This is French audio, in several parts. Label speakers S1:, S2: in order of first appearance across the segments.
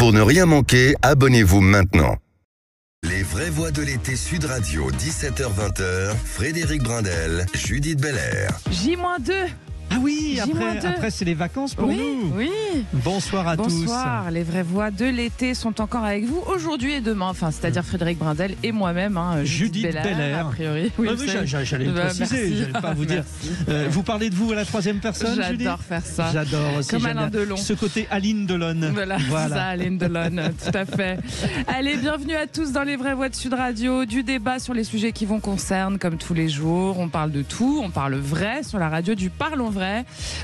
S1: Pour ne rien manquer, abonnez-vous maintenant. Les vraies voix de l'été Sud Radio, 17h-20h, Frédéric Brindel, Judith Belair.
S2: J-2.
S3: Ah oui, après c'est les vacances pour nous.
S2: Oui.
S3: Bonsoir à tous.
S2: Bonsoir, les vraies voix de l'été sont encore avec vous aujourd'hui et demain, c'est-à-dire Frédéric Brindel et moi-même,
S3: Judith Belair.
S2: A priori. Oui,
S3: j'allais le préciser, je n'allais pas vous dire. Vous parlez de vous à la troisième personne, Judith ?
S2: J'adore faire ça.
S3: J'adore aussi.
S2: Comme Alain Delon.
S3: Ce côté Aline Delon.
S2: Voilà. Ça, Aline Delon, tout à fait. Allez, bienvenue à tous dans les vraies voix de Sud Radio, du débat sur les sujets qui vous concernent, comme tous les jours. On parle de tout, on parle vrai sur la radio, du parlons vrai.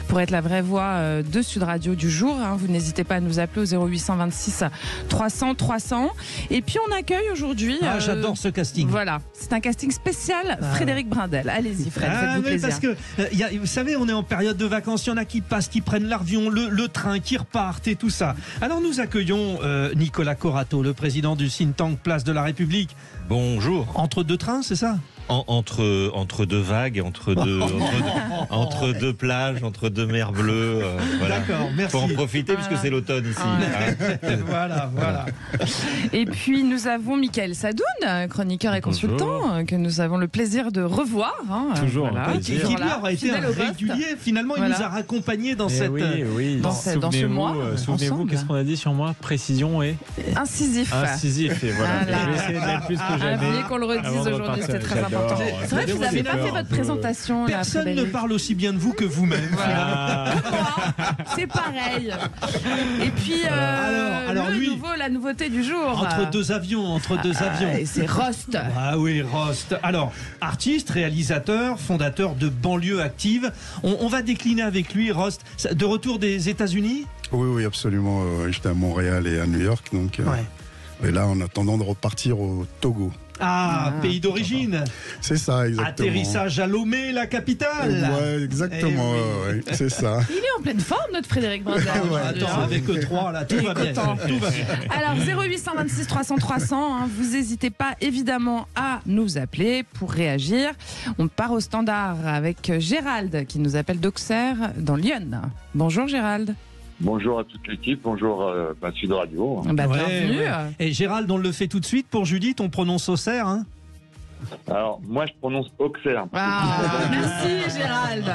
S2: Pour être la vraie voix de Sud Radio du jour, vous n'hésitez pas à nous appeler au 0826 300 300. Et puis on accueille aujourd'hui.
S3: J'adore ce casting.
S2: Voilà, c'est un casting spécial Frédéric Brindel. Allez-y, Fred, faites-vous plaisir.
S3: Parce que vous savez, on est en période de vacances. Il y en a qui passent, qui prennent l'avion, le train, qui repartent et tout ça. Alors nous accueillons Nicolas Corato, le président du think tank Place de la République.
S4: Bonjour.
S3: Entre deux trains, c'est ça ?
S4: Entre deux vagues, entre deux plages, entre deux mers bleues. Voilà. D'accord, merci. Faut en profiter puisque c'est l'automne ici.
S3: Voilà.
S2: Et puis nous avons Mickaël Sadoun, chroniqueur et consultant, que nous avons le plaisir de revoir.
S4: Toujours.
S2: Voilà.
S3: Qui lui aura été un régulier. Finalement, il nous a raccompagnés dans cette.
S2: Dans ce mois.
S5: Souvenez-vous, qu'est-ce qu'on a dit sur moi ? Précision et
S2: incisif.
S5: Incisif, et voilà.
S2: Je
S5: vais essayer d'être plus que jamais.
S2: Oubliez qu'on le redise aujourd'hui, c'est très important. C'est vrai que vous n'avez pas fait votre présentation.
S3: Personne ne parle aussi bien de vous que vous-même.
S2: Voilà. C'est pareil. Et puis, la nouveauté du jour.
S3: Entre deux avions.
S2: Et c'est Rost.
S3: Ah oui, Rost. Alors, artiste, réalisateur, fondateur de Banlieue Active. On va décliner avec lui, Rost. De retour des États-Unis ?
S6: Oui, absolument. J'étais à Montréal et à New York. Donc, et là, en attendant de repartir au Togo.
S3: Pays d'origine.
S6: C'est ça, exactement.
S3: Atterrissage à Lomé, la capitale.
S6: Ouais, exactement. C'est ça.
S2: Il est en pleine forme, notre Frédéric Brindel.
S3: Attends, avec 3, là, tout va bien.
S2: Alors, 0826 300 300, vous n'hésitez pas évidemment à nous appeler pour réagir. On part au standard avec Gérald qui nous appelle d'Auxerre dans Lyon. Bonjour Gérald.
S7: Bonjour à toute l'équipe, bonjour à Sud Radio.
S2: Bienvenue.
S3: Et Gérald, on le fait tout de suite pour Judith, on prononce Auxerre, hein ?
S7: Alors, moi je prononce Auxerre.
S2: Merci Gérald.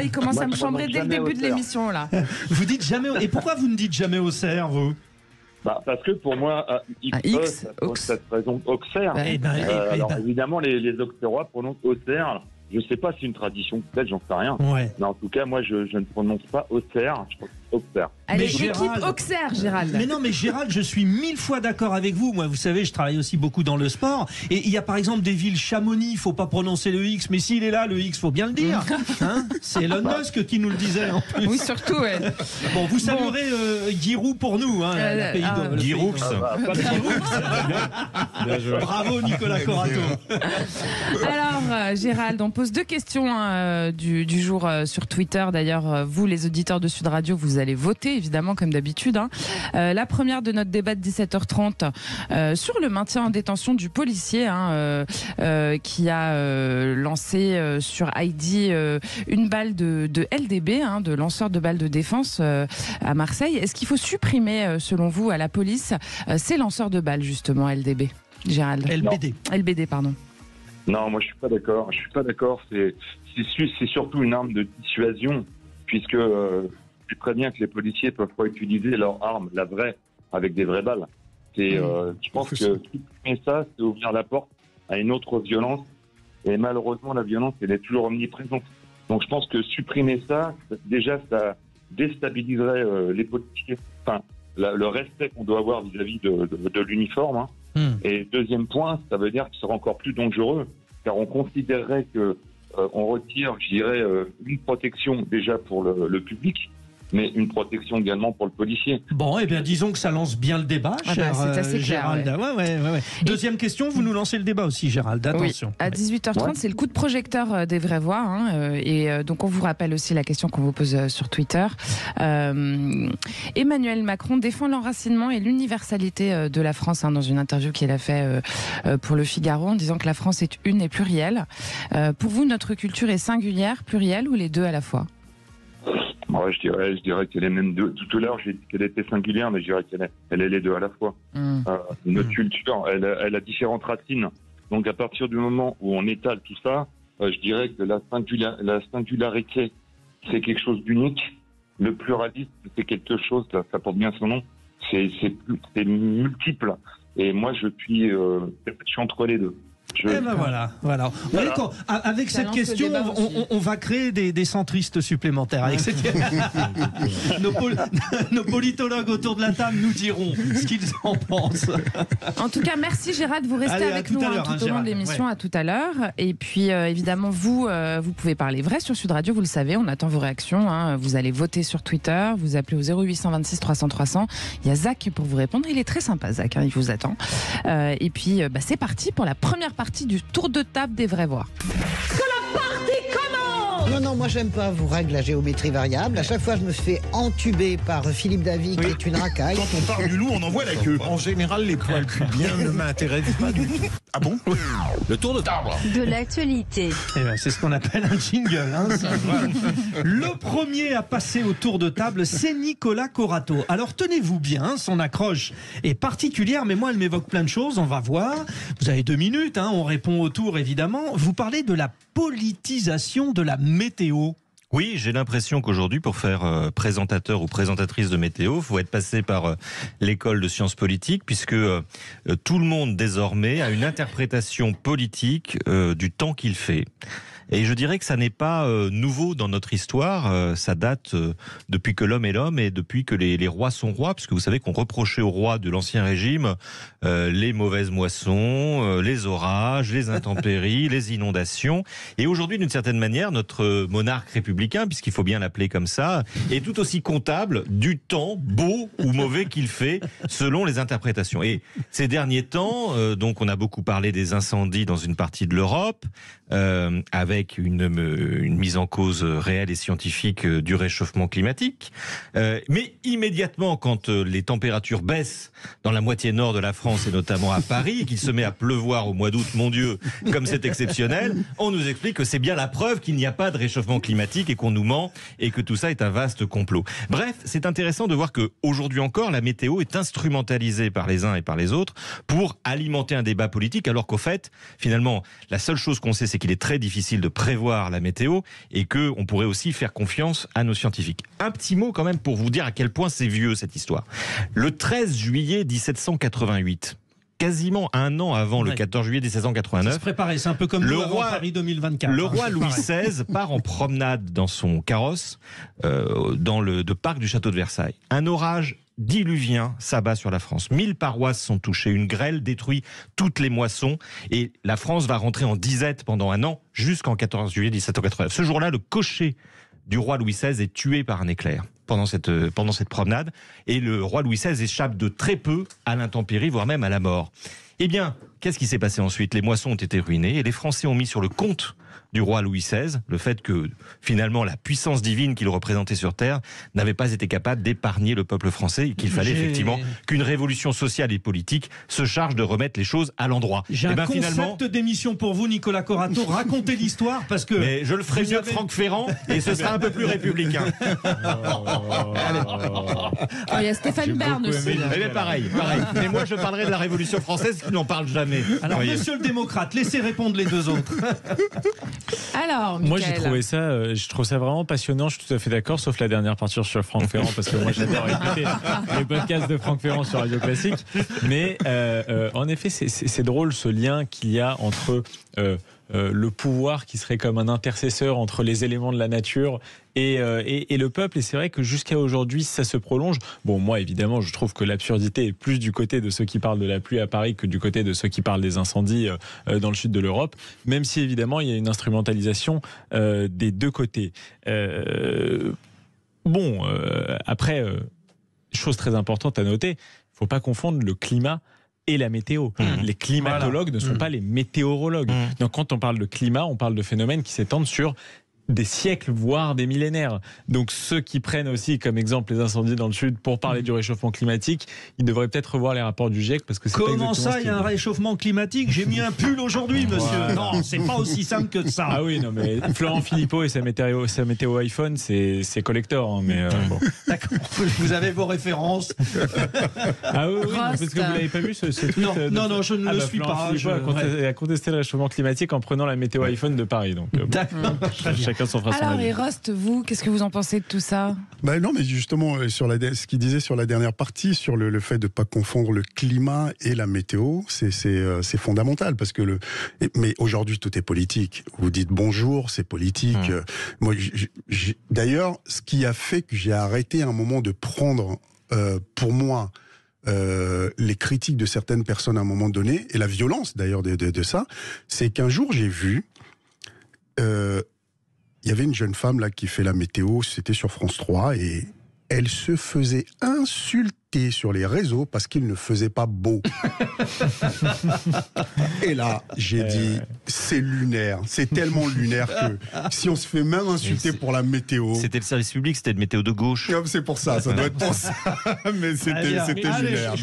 S2: Il commence à me chambrer dès le début de l'émission là.
S3: Vous dites jamais. Et pourquoi vous ne dites jamais Auxerre, vous ?
S7: Parce que pour moi, pour cette raison Auxerre. Évidemment, les Auxerrois prononcent Auxerre. Je ne sais pas si c'est une tradition, peut-être, j'en sais rien. Mais en tout cas, moi, je ne prononce pas Auxerre, je prononce Auxerre.
S2: Allez, l'équipe Auxerre, Gérald.
S3: Mais Gérald, je suis 1000 fois d'accord avec vous. Moi, vous savez, je travaille aussi beaucoup dans le sport. Et il y a par exemple des villes, Chamonix, il ne faut pas prononcer le X, mais s'il est là, le X, il faut bien le dire. C'est Elon Musk qui nous le disait en plus.
S2: Oui, surtout,
S3: Bon, vous saluerez Giroud pour nous, le pays de
S4: Giroux.
S3: Bravo, Nicolas Corato.
S2: Alors, Gérald, on pose deux questions du jour sur Twitter. D'ailleurs, vous, les auditeurs de Sud Radio, vous allez voter, évidemment, comme d'habitude. La première de notre débat de 17h30 sur le maintien en détention du policier qui a lancé sur ID une balle de LDB, de lanceur de balles de défense à Marseille. Est-ce qu'il faut supprimer, selon vous, à la police, ces lanceurs de balles, justement, LDB, Gérald ? LBD, pardon.
S7: Non, moi je suis pas d'accord. C'est surtout une arme de dissuasion, puisque c'est très bien que les policiers peuvent pas utiliser leur arme, la vraie, avec des vraies balles. Je pense que supprimer ça, c'est ouvrir la porte à une autre violence. Et malheureusement, la violence, elle est toujours omniprésente. Donc je pense que supprimer ça, déjà, ça déstabiliserait les policiers. Enfin, le respect qu'on doit avoir vis-à-vis de l'uniforme. Et deuxième point, ça veut dire qu'il sera encore plus dangereux, car on considérerait que on retire, je dirais, une protection déjà pour le public, mais une protection également pour le policier.
S3: Bon, eh bien, disons que ça lance bien le débat, cher Gérald. Ouais. Deuxième question, vous nous lancez le débat aussi, Gérald. Attention.
S2: Oui, à 18h30, c'est le coup de projecteur des vraies voix. Et donc, on vous rappelle aussi la question qu'on vous pose sur Twitter. Emmanuel Macron défend l'enracinement et l'universalité de la France dans une interview qu'il a fait pour Le Figaro, en disant que la France est une et plurielle. Pour vous, notre culture est singulière, plurielle ou les deux à la fois ?
S7: Ouais, je dirais qu'elle est même deux. Tout à l'heure, j'ai dit qu'elle était singulière, mais je dirais qu'elle est les deux à la fois. Notre culture, elle a différentes racines. Donc, à partir du moment où on étale tout ça, je dirais que la singularité, c'est quelque chose d'unique. Le pluralisme, c'est quelque chose, ça porte bien son nom, c'est multiple. Et moi, je suis entre les deux.
S3: Voilà. Avec cette question, on va créer des centristes supplémentaires. Avec nos politologues autour de la table nous diront ce qu'ils en pensent.
S2: En tout cas, merci Gérald, vous restez avec nous tout au long de l'émission. À tout à l'heure. Et puis, évidemment, vous pouvez parler vrai sur Sud Radio, vous le savez, on attend vos réactions. Vous allez voter sur Twitter, vous appelez au 0826 300 300. Il y a Zach pour vous répondre, il est très sympa Zach, il vous attend. Et puis, c'est parti pour la première partie du tour de table des vraies voix.
S8: Que la partie commence! Non, moi j'aime pas vos règles à géométrie variable. À chaque fois, je me fais entuber par Philippe Davy, qui est une racaille.
S9: Quand on parle du loup, on envoie la queue. En général, les poils pubiens ne m'intéressent pas du tout. Ah bon? Le tour de table.
S10: De l'actualité.
S3: C'est ce qu'on appelle un jingle. Le premier à passer au tour de table, c'est Nicolas Corato. Alors tenez-vous bien, son accroche est particulière, mais moi elle m'évoque plein de choses, on va voir. Vous avez 2 minutes, on répond au tour évidemment. Vous parlez de la politisation de la météo.
S4: Oui, j'ai l'impression qu'aujourd'hui, pour faire présentateur ou présentatrice de météo, il faut être passé par l'école de sciences politiques, puisque tout le monde désormais a une interprétation politique du temps qu'il fait. Et je dirais que ça n'est pas nouveau dans notre histoire, ça date depuis que l'homme est l'homme et depuis que les rois sont rois, puisque vous savez qu'on reprochait aux rois de l'Ancien Régime les mauvaises moissons, les orages, les intempéries, les inondations. Et aujourd'hui, d'une certaine manière, notre monarque républicain, puisqu'il faut bien l'appeler comme ça, est tout aussi comptable du temps beau ou mauvais qu'il fait, selon les interprétations. Et ces derniers temps, donc on a beaucoup parlé des incendies dans une partie de l'Europe, avec une mise en cause réelle et scientifique du réchauffement climatique. Mais immédiatement, quand les températures baissent dans la moitié nord de la France et notamment à Paris, et qu'il se met à pleuvoir au mois d'août, mon Dieu, comme c'est exceptionnel, on nous explique que c'est bien la preuve qu'il n'y a pas de réchauffement climatique et qu'on nous ment et que tout ça est un vaste complot. Bref, c'est intéressant de voir qu'aujourd'hui encore, la météo est instrumentalisée par les uns et par les autres pour alimenter un débat politique, alors qu'au fait, finalement, la seule chose qu'on sait, c'est qu'il est très difficile de prévoir la météo et qu'on pourrait aussi faire confiance à nos scientifiques. Un petit mot quand même pour vous dire à quel point c'est vieux cette histoire. Le 13 juillet 1788, quasiment un an avant le 14 juillet 1789.
S3: Ça se préparait, c'est un peu comme le roi Paris 2024.
S4: Le roi Louis XVI part en promenade dans son carrosse dans le parc du château de Versailles. Un orage diluvien s'abat sur la France. 1000 paroisses sont touchées, une grêle détruit toutes les moissons et la France va rentrer en disette pendant un an jusqu'en 14 juillet 1789. Ce jour-là, le cocher du roi Louis XVI est tué par un éclair pendant cette promenade et le roi Louis XVI échappe de très peu à l'intempérie, voire même à la mort. Eh bien, qu'est-ce qui s'est passé ensuite? Les moissons ont été ruinées et les Français ont mis sur le compte du roi Louis XVI le fait que finalement la puissance divine qu'il représentait sur Terre n'avait pas été capable d'épargner le peuple français et qu'il fallait effectivement qu'une révolution sociale et politique se charge de remettre les choses à l'endroit.
S3: J'ai un concept d'émission pour vous, Nicolas Corato. Racontez l'histoire parce que...
S4: Mais je le ferai mieux que Franck Ferrand et ce sera un peu plus républicain.
S2: Il y a Stéphane Bern aussi.
S4: Mais pareil. Mais moi je parlerai de la Révolution française qui n'en parle jamais.
S3: Alors monsieur le démocrate, laissez répondre les deux autres.
S2: Alors,
S5: moi je trouve ça vraiment passionnant, je suis tout à fait d'accord, sauf la dernière partie sur Franck Ferrand, parce que moi j'adore écouter les podcasts de Franck Ferrand sur Radio Classique. Mais en effet, c'est drôle ce lien qu'il y a entre le pouvoir qui serait comme un intercesseur entre les éléments de la nature et le peuple. Et c'est vrai que jusqu'à aujourd'hui, ça se prolonge. Bon, moi, évidemment, je trouve que l'absurdité est plus du côté de ceux qui parlent de la pluie à Paris que du côté de ceux qui parlent des incendies dans le sud de l'Europe, même si, évidemment, il y a une instrumentalisation des deux côtés. Après, chose très importante à noter, il ne faut pas confondre le climat et la météo. Les climatologues ne sont pas les météorologues. Donc quand on parle de climat, on parle de phénomènes qui s'étendent sur des siècles, voire des millénaires. Donc ceux qui prennent aussi comme exemple les incendies dans le sud pour parler du réchauffement climatique, ils devraient peut-être revoir les rapports du GIEC parce que c'est
S3: Comment ça, il y a un réchauffement climatique? J'ai mis un pull aujourd'hui, monsieur.
S5: Voilà.
S3: Non, c'est pas aussi simple que ça.
S5: Ah oui, non mais Florent Philippot et sa météo iPhone, c'est collector. Hein, mais bon.
S3: D'accord, vous avez vos références.
S5: Ah oui, parce que vous l'avez pas vu ce tweet?
S3: Non, je ne le suis
S5: Florent
S3: pas.
S5: Philippot a contesté le réchauffement climatique en prenant la météo iPhone de Paris. Donc,
S3: D'accord.
S5: chacun son fera son
S2: Alors,
S5: avis.
S2: et Rost, vous, qu'est-ce que vous en pensez de tout ça?
S6: Non, mais justement, ce qu'il disait sur la dernière partie, sur le fait de ne pas confondre le climat et la météo, c'est fondamental. Parce que mais aujourd'hui, tout est politique. Vous dites bonjour, c'est politique. Moi, d'ailleurs, ce qui a fait que j'ai arrêté à un moment de prendre, pour moi, les critiques de certaines personnes à un moment donné, et la violence d'ailleurs de ça, c'est qu'un jour, j'ai vu... il y avait une jeune femme là qui fait la météo, c'était sur France 3, et elle se faisait insulter sur les réseaux parce qu'il ne faisait pas beau. Et là, j'ai dit, c'est lunaire, c'est tellement lunaire que si on se fait même insulter pour la météo...
S4: C'était le service public, c'était une météo de gauche.
S6: C'est pour ça, ça doit être pour ça. Mais c'était lunaire.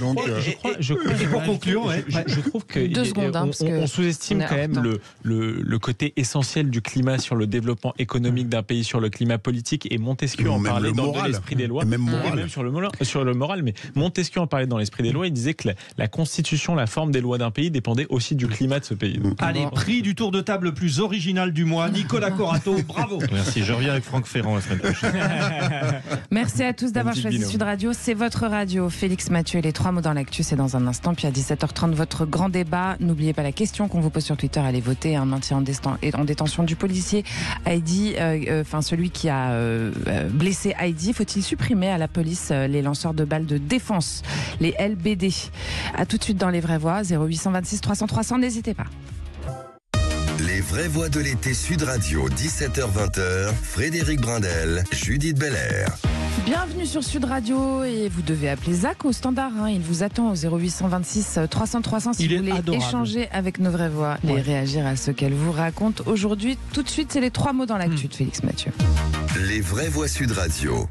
S5: Et pour conclure, je trouve que
S2: 2 secondes,
S5: on sous-estime quand même le côté essentiel du climat sur le développement économique d'un pays, sur le climat politique, et Montesquieu en parlait dans l'esprit des lois,
S6: même
S5: sur le moral, mais Montesquieu en parlait dans l'esprit des lois, il disait que la constitution, la forme des lois d'un pays dépendait aussi du climat de ce pays. Donc,
S3: allez, prix du tour de table le plus original du mois, Nicolas Corato, bravo.
S4: Merci, je reviens avec Franck Ferrand la semaine prochaine.
S2: Merci à tous d'avoir choisi Sud Radio, c'est votre radio. Félix, Mathieu et les 3 mots dans l'actu, c'est dans un instant, puis à 17h30 votre grand débat. N'oubliez pas la question qu'on vous pose sur Twitter, allez voter, un maintien en détention du policier Heidi, celui qui a blessé Heidi. Faut-il supprimer à la police les lanceurs de balles de défense, les LBD? À tout de suite dans Les Vraies Voix, 0826 300 300, n'hésitez pas.
S1: Les vraies voix de l'été Sud Radio, 17h-20h, Frédéric Brindel, Judith Belair.
S2: Bienvenue sur Sud Radio, et vous devez appeler Zach au standard. Il vous attend au 0826 300 300 si vous voulez échanger avec nos vraies voix et réagir à ce qu'elles vous racontent aujourd'hui. Tout de suite, c'est les 3 mots dans l'actu de Félix Mathieu.
S1: Les vraies voix Sud Radio.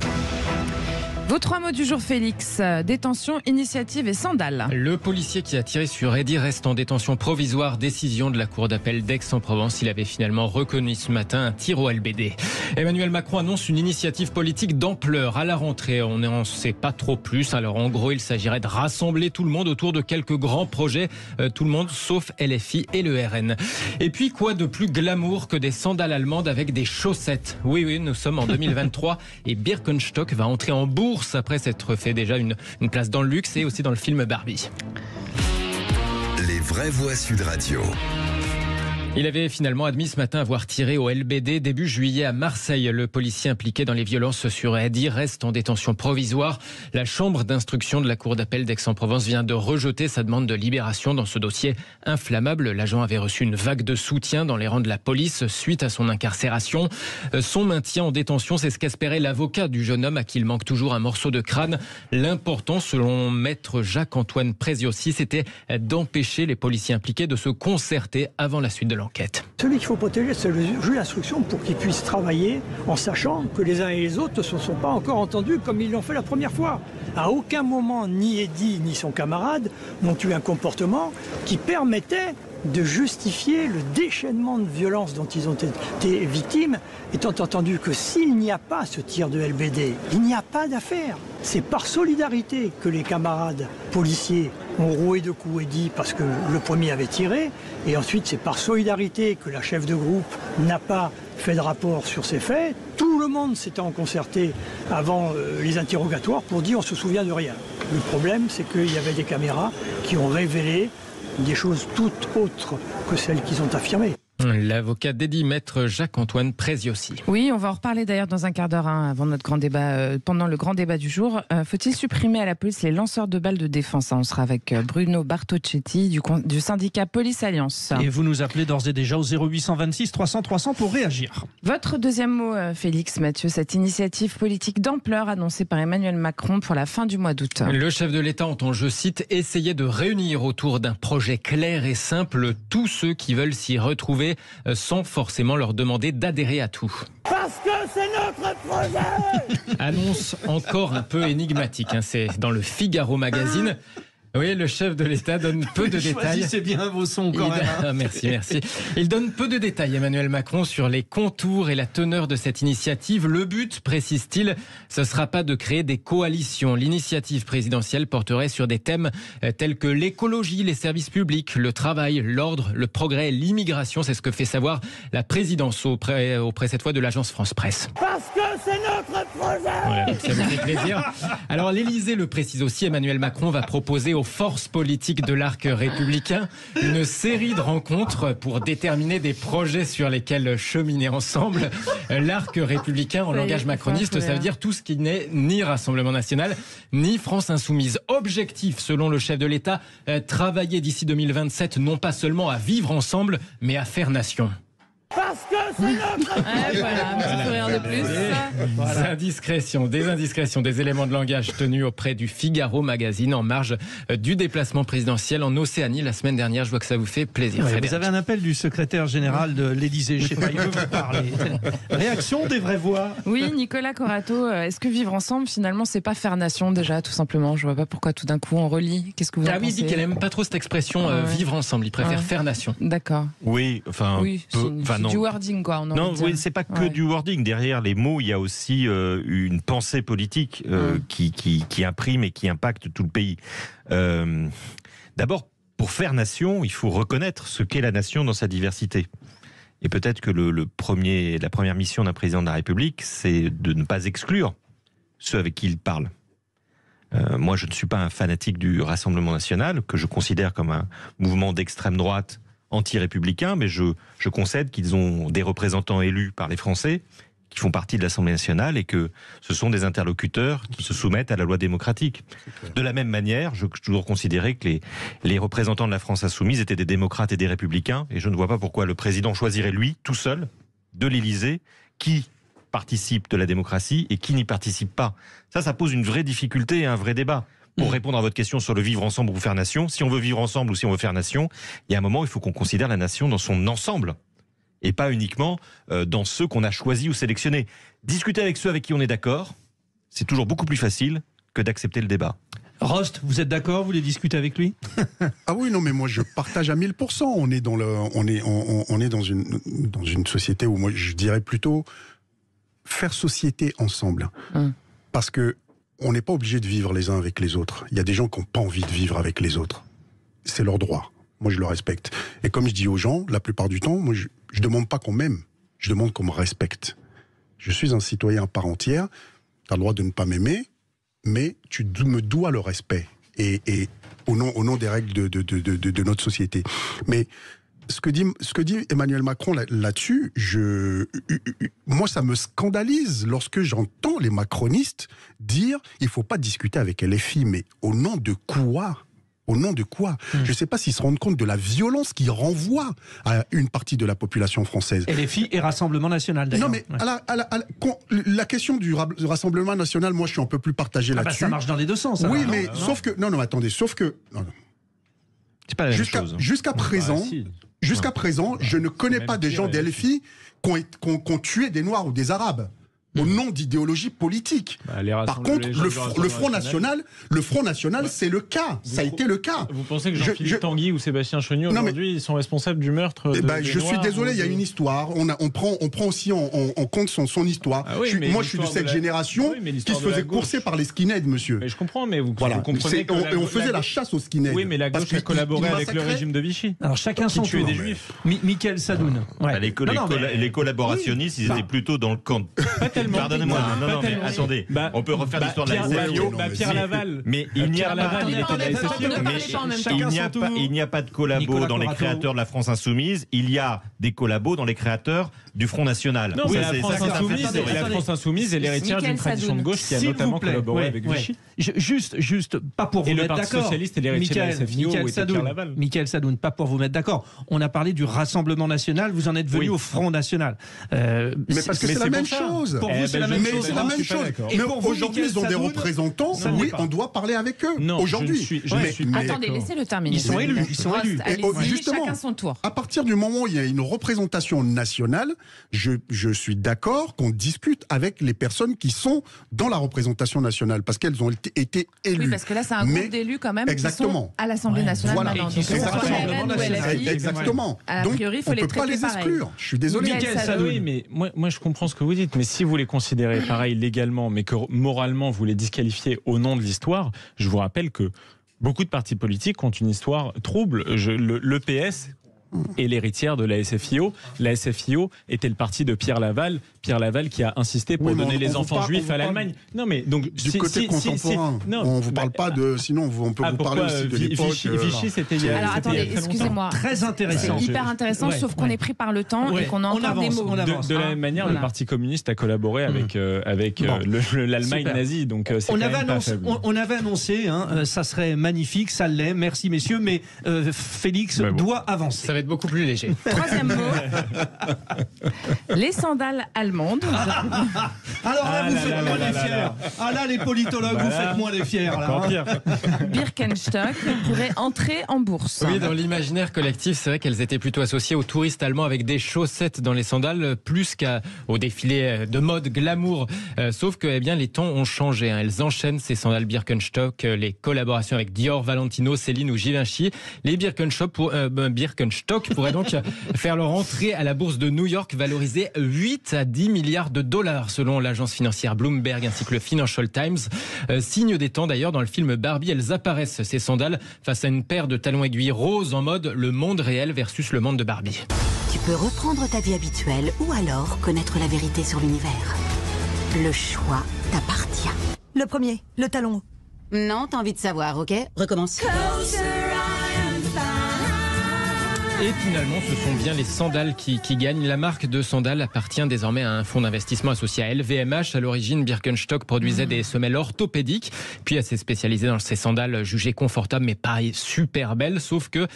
S2: Vos 3 mots du jour, Félix. Détention, initiative et sandales.
S10: Le policier qui a tiré sur Heidi reste en détention provisoire. Décision de la cour d'appel d'Aix-en-Provence. Il avait finalement reconnu ce matin un tir au LBD. Emmanuel Macron annonce une initiative politique d'ampleur à la rentrée. On n'en sait pas trop plus. Alors en gros, il s'agirait de rassembler tout le monde autour de quelques grands projets. Tout le monde sauf LFI et le RN. Et puis quoi de plus glamour que des sandales allemandes avec des chaussettes? Oui, nous sommes en 2023 et Birkenstock va entrer en bourse après s'être fait déjà une place dans le luxe et aussi dans le film Barbie.
S1: Les vraies voix Sud Radio.
S10: Il avait finalement admis ce matin avoir tiré au LBD début juillet à Marseille. Le policier impliqué dans les violences sur Heidi reste en détention provisoire. La chambre d'instruction de la cour d'appel d'Aix-en-Provence vient de rejeter sa demande de libération dans ce dossier inflammable. L'agent avait reçu une vague de soutien dans les rangs de la police suite à son incarcération. Son maintien en détention, c'est ce qu'espérait l'avocat du jeune homme à qui il manque toujours un morceau de crâne. L'important, selon maître Jacques-Antoine Preziosi, c'était d'empêcher les policiers impliqués de se concerter avant la suite de l'enquête.
S11: Celui qu'il faut protéger, c'est le juge d'instruction pour qu'il puisse travailler en sachant que les uns et les autres ne se sont pas encore entendus comme ils l'ont fait la première fois. À aucun moment, ni Heidi ni son camarade n'ont eu un comportement qui permettait de justifier le déchaînement de violence dont ils ont été victimes, étant entendu que s'il n'y a pas ce tir de LBD, il n'y a pas d'affaire. C'est par solidarité que les camarades policiers ont roué de coups Heidi parce que le premier avait tiré, et ensuite c'est par solidarité que la chef de groupe n'a pas fait de rapport sur ces faits. Tout le monde s'était en concerté avant les interrogatoires pour dire on se souvient de rien. Le problème, c'est qu'il y avait des caméras qui ont révélé des choses toutes autres que celles qu'ils ont affirmées.
S10: L'avocat d'Heidi, maître Jacques-Antoine Preziosi.
S2: Oui, on va en reparler d'ailleurs dans un quart d'heure avant notre grand débat, pendant le grand débat du jour. Faut-il supprimer à la police les lanceurs de balles de défense? On sera avec Bruno Bartocchetti du syndicat Police Alliance.
S3: Et vous nous appelez d'ores et déjà au 0826 300 300 pour réagir.
S2: Votre deuxième mot, Félix Mathieu, cette initiative politique d'ampleur annoncée par Emmanuel Macron pour la fin du mois d'août.
S10: Le chef de l'État entend, je cite, essayer de réunir autour d'un projet clair et simple tous ceux qui veulent s'y retrouver. Français sans forcément leur demander d'adhérer à tout.
S11: Parce que c'est notre projet.
S10: Annonce encore un peu énigmatique, c'est dans le Figaro Magazine. Oui, le chef de l'État donne peu de détails.
S3: C'est bien vos sons quand même.
S10: Merci. Il donne peu de détails, Emmanuel Macron, sur les contours et la teneur de cette initiative. Le but, précise-t-il, ce ne sera pas de créer des coalitions. L'initiative présidentielle porterait sur des thèmes tels que l'écologie, les services publics, le travail, l'ordre, le progrès, l'immigration. C'est ce que fait savoir la présidence auprès cette fois de l'agence France Presse.
S11: Parce que c'est notre projet.
S10: Voilà, donc ça vous fait plaisir. Alors l'Élysée le précise aussi, Emmanuel Macron va proposer aux forces politiques de l'arc républicain une série de rencontres pour déterminer des projets sur lesquels cheminer ensemble. L'arc républicain en langage macroniste, ça veut dire tout ce qui n'est ni Rassemblement national ni France insoumise. Objectif, selon le chef de l'État, travailler d'ici 2027 non pas seulement à vivre ensemble, mais à faire nation.
S11: Parce que c'est notre projet.
S2: Voilà, un petit sourire de plus.
S10: Des indiscrétions, des éléments de langage tenus auprès du Figaro Magazine en marge du déplacement présidentiel en Océanie la semaine dernière. Je vois que ça vous fait plaisir.
S3: Ouais, vous avez un appel du secrétaire général de l'Élysée, je ne sais pas, il veut vous parler. Réaction des vraies voix.
S2: Oui, Nicolas Corato, est-ce que vivre ensemble, finalement, c'est pas faire nation déjà, tout simplement? Je vois pas pourquoi tout d'un coup on relie. Qu'est-ce que vous en pensez?
S10: Il dit qu'elle aime pas trop cette expression vivre ensemble. Il préfère faire nation.
S2: D'accord.
S4: Oui,
S2: c'est du wording, quoi.
S4: Non, oui, c'est pas que du wording. Derrière les mots, il y a aussi une pensée politique qui imprime et qui impacte tout le pays. D'abord, pour faire nation, il faut reconnaître ce qu'est la nation dans sa diversité. Et peut-être que la première mission d'un président de la République, c'est de ne pas exclure ceux avec qui il parle. Moi, je ne suis pas un fanatique du Rassemblement national, que je considère comme un mouvement d'extrême droite anti-républicains, mais je concède qu'ils ont des représentants élus par les Français qui font partie de l'Assemblée nationale et que ce sont des interlocuteurs qui se soumettent à la loi démocratique. De la même manière, je toujours considéré que les représentants de la France insoumise étaient des démocrates et des républicains, et je ne vois pas pourquoi le président choisirait lui, tout seul, de l'Élysée, qui participe de la démocratie et qui n'y participe pas. Ça pose une vraie difficulté et un vrai débat. Pour répondre à votre question sur le vivre ensemble ou faire nation, si on veut vivre ensemble ou si on veut faire nation, il y a un moment où il faut qu'on considère la nation dans son ensemble et pas uniquement dans ceux qu'on a choisis ou sélectionnés. Discuter avec ceux avec qui on est d'accord, c'est toujours beaucoup plus facile que d'accepter le débat.
S3: Rost, vous êtes d'accord? Vous voulez discuter avec lui?
S6: Ah oui, non, mais moi je partage à 1000%. On est dans une société où moi je dirais plutôt faire société ensemble, parce que on n'est pas obligé de vivre les uns avec les autres. Il y a des gens qui n'ont pas envie de vivre avec les autres. C'est leur droit. Moi, je le respecte. Et comme je dis aux gens, la plupart du temps, moi, je ne demande pas qu'on m'aime. Je demande qu'on me respecte. Je suis un citoyen à part entière. Tu as le droit de ne pas m'aimer, mais tu me dois le respect. Et au nom des règles de notre société. Mais ce que dit Emmanuel Macron là-dessus, moi ça me scandalise lorsque j'entends les macronistes dire il ne faut pas discuter avec LFI, mais au nom de quoi? Au nom de quoi? Je ne sais pas s'ils se rendent compte de la violence qui renvoie à une partie de la population française.
S3: LFI et Rassemblement national, d'ailleurs.
S6: Non, mais la question du Rassemblement national, moi je suis un peu plus partagé là-dessus.
S3: Ça marche dans les deux sens.
S6: Oui, mais sauf que... Non, attendez, sauf que...
S4: C'est pas la même chose.
S6: Jusqu'à présent... Jusqu'à présent, je ne connais pas des gens d'LFI qui ont tué des Noirs ou des Arabes au nom d'idéologie politique. Par contre, le Front National, c'est le cas. Ça a été le cas.
S5: Vous pensez que Jean-Philippe Tanguy ou Sébastien Chenier, aujourd'hui, ils sont responsables du meurtre
S6: je suis désolé, il y a une histoire. On prend aussi en compte son histoire. Moi, je suis de cette génération qui se faisait courser par les skinheads, monsieur.
S5: Mais je comprends, mais vous comprenez que...
S6: Et on faisait la chasse aux skinheads.
S5: Oui, mais la gauche a collaboré avec le régime de Vichy.
S3: Alors, chacun son tour.
S5: Des juifs.
S3: Michael Sadoun.
S4: Les collaborationnistes, ils étaient plutôt dans le camp... Pardonnez-moi, non, mais attendez, on peut refaire l'histoire de la SFIO.
S5: Pierre Laval.
S4: Mais il n'y a pas de collabo dans les créateurs de la France Insoumise, il y a des collabos dans les créateurs du Front National.
S5: Non, mais la France Insoumise est l'héritière d'une tradition de gauche qui a notamment collaboré avec Vichy.
S3: Juste, pas pour vous mettre d'accord.
S5: Et le Parti Socialiste est l'héritier de la SFIO ou était Pierre Laval.
S3: Michael Sadoun, pas pour vous mettre d'accord. On a parlé du Rassemblement national, vous en êtes venu au Front National.
S6: Mais parce que c'est la même chose.
S3: pour vous, c'est la même chose.
S6: C'est la même chose. Mais aujourd'hui, ils ont des représentants. Oui, on doit parler avec eux. Aujourd'hui.
S2: Attendez, laissez-le terminer.
S3: Ils sont élus.
S2: Justement, chacun son tour.
S6: À partir du moment où il y a une représentation nationale, je suis d'accord qu'on discute avec les personnes qui sont dans la représentation nationale, parce qu'elles ont été élues.
S2: Oui, parce que là, c'est un groupe d'élus quand même qui sont à l'Assemblée nationale.
S6: Voilà. Exactement.
S2: A priori, il faut
S6: on ne peut pas les exclure. Je suis désolé.
S5: Oui, mais moi, je comprends ce que vous dites. Mais si vous les considérez pareil légalement, mais que moralement, vous les disqualifiez au nom de l'histoire, je vous rappelle que beaucoup de partis politiques ont une histoire trouble. Le PS est l'héritière de la SFIO. La SFIO était le parti de Pierre Laval. Pierre Laval qui a insisté pour donner les enfants juifs à l'Allemagne. Non, mais donc
S6: du côté contemporain, on vous parle pas de. Sinon, on peut vous parler aussi de l'époque.
S5: Vichy, c'était il y a.
S2: Alors attendez, excusez-moi.
S3: Très intéressant.
S2: C'est hyper intéressant, sauf qu'on est pris par le temps et qu'on a encore des mots.
S5: De la même manière, le Parti communiste a collaboré avec l'Allemagne nazie. Donc
S3: on avait annoncé, ça serait magnifique, ça l'est. Merci messieurs, mais Félix doit avancer.
S10: Ça va être beaucoup plus léger.
S2: Troisième mot. Les sandales allemandes.
S3: Alors là, vous faites moins les fiers. Ah là, les politologues, vous faites moins les fiers.
S2: Birkenstock pourrait entrer en bourse.
S10: Oui, dans l'imaginaire collectif, c'est vrai qu'elles étaient plutôt associées aux touristes allemands avec des chaussettes dans les sandales, plus qu'au défilé de mode glamour. Sauf que les temps ont changé. Elles enchaînent ces sandales Birkenstock, les collaborations avec Dior, Valentino, Céline ou Givenchy. Les Birkenstock pourraient donc faire leur entrée à la bourse de New York, valorisée 8 à 10 milliards de dollars selon l'agence financière Bloomberg ainsi que le Financial Times. Signe des temps d'ailleurs, dans le film Barbie, elles apparaissent, ces sandales, face à une paire de talons aiguilles roses en mode le monde réel versus le monde de Barbie.
S12: Tu peux reprendre ta vie habituelle ou alors connaître la vérité sur l'univers. Le choix t'appartient.
S13: Le premier, le talon.
S12: Non, t'as envie de savoir, ok ? Recommence.
S10: Et finalement, ce sont bien les sandales qui gagnent. La marque de sandales appartient désormais à un fonds d'investissement associé à LVMH. À l'origine, Birkenstock produisait des semelles orthopédiques, puis elle s'est spécialisée dans ces sandales jugées confortables mais pas super belles. Sauf que,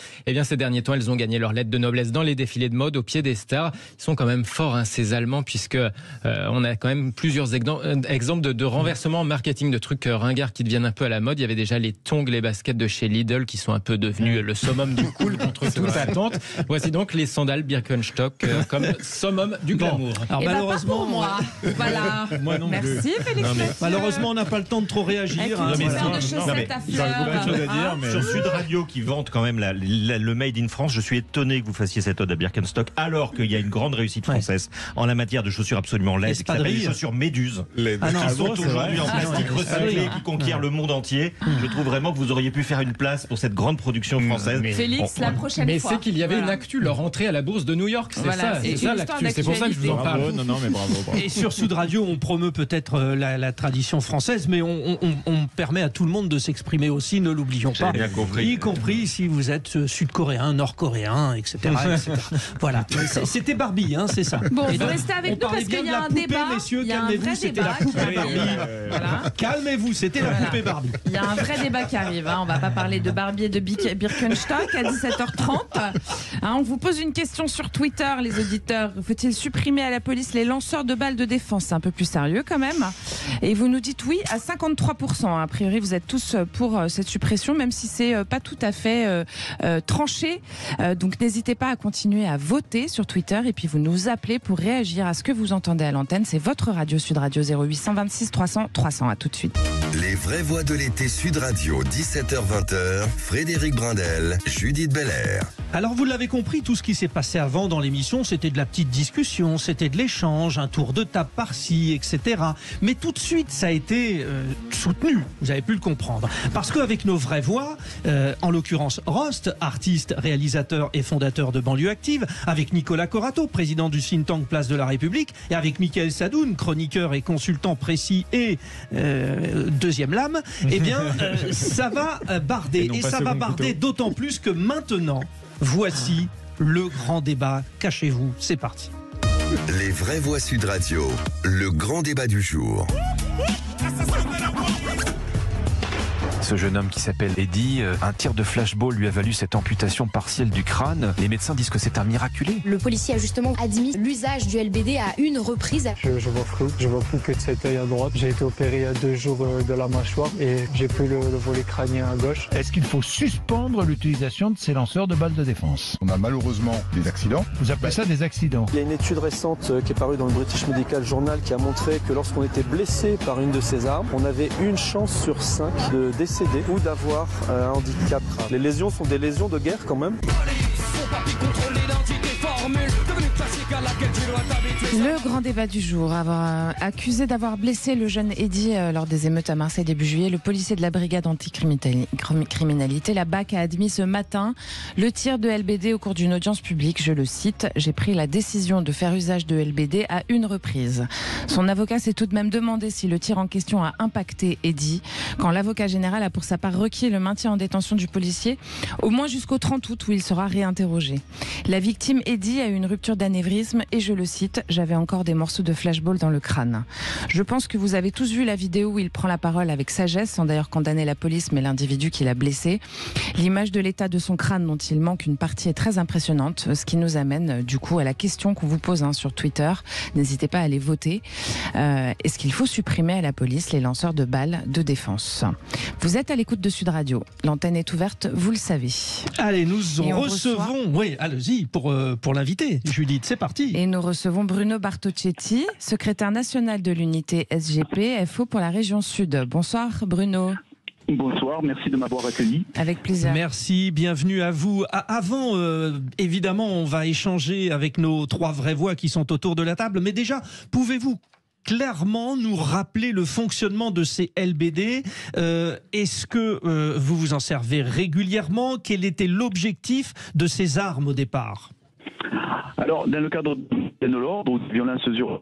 S10: ces derniers temps, elles ont gagné leur lettre de noblesse dans les défilés de mode au pied des stars. Ils sont quand même forts, ces Allemands, puisque on a quand même plusieurs exemples de renversement marketing, de trucs ringards qui deviennent un peu à la mode. Il y avait déjà les tongs, les baskets de chez Lidl qui sont un peu devenus le summum du cool contre toute attente. Voici donc les sandales Birkenstock comme summum du glamour.
S3: Alors malheureusement,
S2: pas pour moi. Voilà.
S3: Moi non plus.
S2: Merci Félix.
S3: Malheureusement, on n'a pas le temps de trop réagir.
S4: Sur Sud Radio qui vante quand même le Made in France, je suis étonné que vous fassiez cette ode à Birkenstock alors qu'il y a une grande réussite française en la matière de chaussures absolument laides qui s'appellent les chaussures Méduse, qui sont aujourd'hui en plastique recyclé, qui conquièrent le monde entier. Je trouve vraiment que vous auriez pu faire une place pour cette grande production française.
S2: Félix, la prochaine fois.
S10: Mais c'est qu'il y avait une actu, leur entrée à la bourse de New York. C'est ça l'actu. C'est pour ça que je vous en parle.
S5: Mais bravo.
S3: Et sur Sud Radio, on promeut peut-être la tradition française, mais on permet à tout le monde de s'exprimer aussi, ne l'oublions pas.
S4: Bien compris.
S3: Y compris si vous êtes sud-coréen, nord-coréen, etc. Voilà. C'était Barbie, c'est ça.
S2: Bon, vous restez avec nous parce qu'il y a un débat.
S3: Messieurs, calmez-vous, c'était la poupée Barbie. Calmez-vous, c'était la poupée Barbie.
S2: Il y a un vrai débat qui arrive. On va pas parler de Barbie et de Birkenstock à 17h30. On vous pose une question sur Twitter, les auditeurs. Faut-il supprimer à la police les lanceurs de balles de défense ? C'est un peu plus sérieux quand même. Et vous nous dites oui à 53%. A priori, vous êtes tous pour cette suppression, même si c'est pas tout à fait tranché. Donc n'hésitez pas à continuer à voter sur Twitter et puis vous nous appelez pour réagir à ce que vous entendez à l'antenne. C'est votre radio Sud Radio 0826 300 300. À tout de suite.
S1: Les vraies voix de l'été Sud Radio, 17h-20h, Frédéric Brindel, Judith Belair.
S3: Alors vous l'avez compris, tout ce qui s'est passé avant dans l'émission, c'était de la petite discussion, c'était de l'échange, un tour de table par-ci, etc. Mais tout de suite, ça a été soutenu, vous avez pu le comprendre. Parce qu'avec nos vraies voix, en l'occurrence Rost, artiste, réalisateur et fondateur de Banlieue Active, avec Nicolas Corato, président du think tank Place de la République, et avec Mickaël Sadoun, chroniqueur et consultant précis et deuxième lame, ça va barder. Et ça va barder d'autant plus que maintenant, voici le grand débat. Cachez-vous, c'est parti.
S1: Les vraies voix Sud Radio, le grand débat du jour.
S14: ce jeune homme qui s'appelle Eddy. Un tir de flashball lui a valu cette amputation partielle du crâne. Les médecins disent que c'est un miraculé.
S15: Le policier a justement admis l'usage du LBD à une reprise.
S11: Je vois flou, je vois plus que de cet œil à droite. J'ai été opéré il y a 2 jours de la mâchoire et j'ai plus le volet crânien à gauche.
S9: Est-ce qu'il faut suspendre l'utilisation de ces lanceurs de balles de défense?
S16: On a malheureusement des accidents.
S9: Vous appelez ça des accidents?
S17: Il y a une étude récente qui est parue dans le British Medical Journal qui a montré que lorsqu'on était blessé par une de ces armes, on avait une chance sur 5 de décéder ou d'avoir un handicap grave. Les lésions sont des lésions de guerre quand même.
S2: Le grand débat du jour, accusé d'avoir blessé le jeune Eddy lors des émeutes à Marseille début juillet, le policier de la brigade anticriminalité, la BAC, a admis ce matin le tir de LBD au cours d'une audience publique. Je le cite, « J'ai pris la décision de faire usage de LBD à une reprise ». Son avocat s'est tout de même demandé si le tir en question a impacté Eddy, quand l'avocat général a pour sa part requis le maintien en détention du policier, au moins jusqu'au 30 août où il sera réinterrogé. La victime Eddy a eu une rupture d'anévrisme et je le cite, « J'avais encore des morceaux de flashball dans le crâne ». Je pense que vous avez tous vu la vidéo où il prend la parole avec sagesse, sans d'ailleurs condamner la police mais l'individu qui l'a blessé. L'image de l'état de son crâne dont il manque une partie est très impressionnante, ce qui nous amène du coup à la question qu'on vous pose sur Twitter. N'hésitez pas à aller voter. Est-ce qu'il faut supprimer à la police les lanceurs de balles de défense? Vous êtes à l'écoute de Sud Radio. L'antenne est ouverte, vous le savez.
S3: Allez, nous recevons... Oui, allez-y, pour l'inviter, Judith, c'est parti.
S2: Et nous recevons Bruno Bartocchetti, secrétaire national de l'unité SGP FO pour la région Sud. Bonsoir Bruno.
S18: Bonsoir, merci de m'avoir accueilli.
S2: Avec plaisir.
S3: Merci, bienvenue à vous. Avant, évidemment, on va échanger avec nos 3 vraies voix qui sont autour de la table, mais déjà, pouvez-vous clairement nous rappeler le fonctionnement de ces LBD? Est-ce que vous vous en servez régulièrement? Quel était l'objectif de ces armes au départ?
S18: Alors, dans le cadre de l'ordre ou de violences urbaines,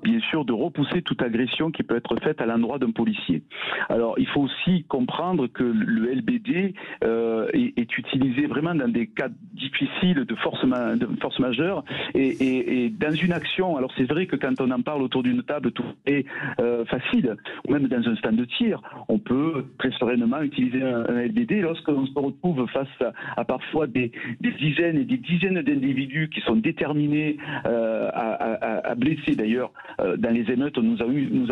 S18: bien sûr de repousser toute agression qui peut être faite à l'endroit d'un policier. Alors il faut aussi comprendre que le LBD est utilisé vraiment dans des cas difficiles de force majeure et dans une action. Alors c'est vrai que quand on en parle autour d'une table, tout est facile, ou même dans un stand de tir, on peut très sereinement utiliser un LBD lorsqu'on se retrouve face à parfois des dizaines et des dizaines d'individus qui sont déterminés à blesser. D'ailleurs, dans les émeutes, nous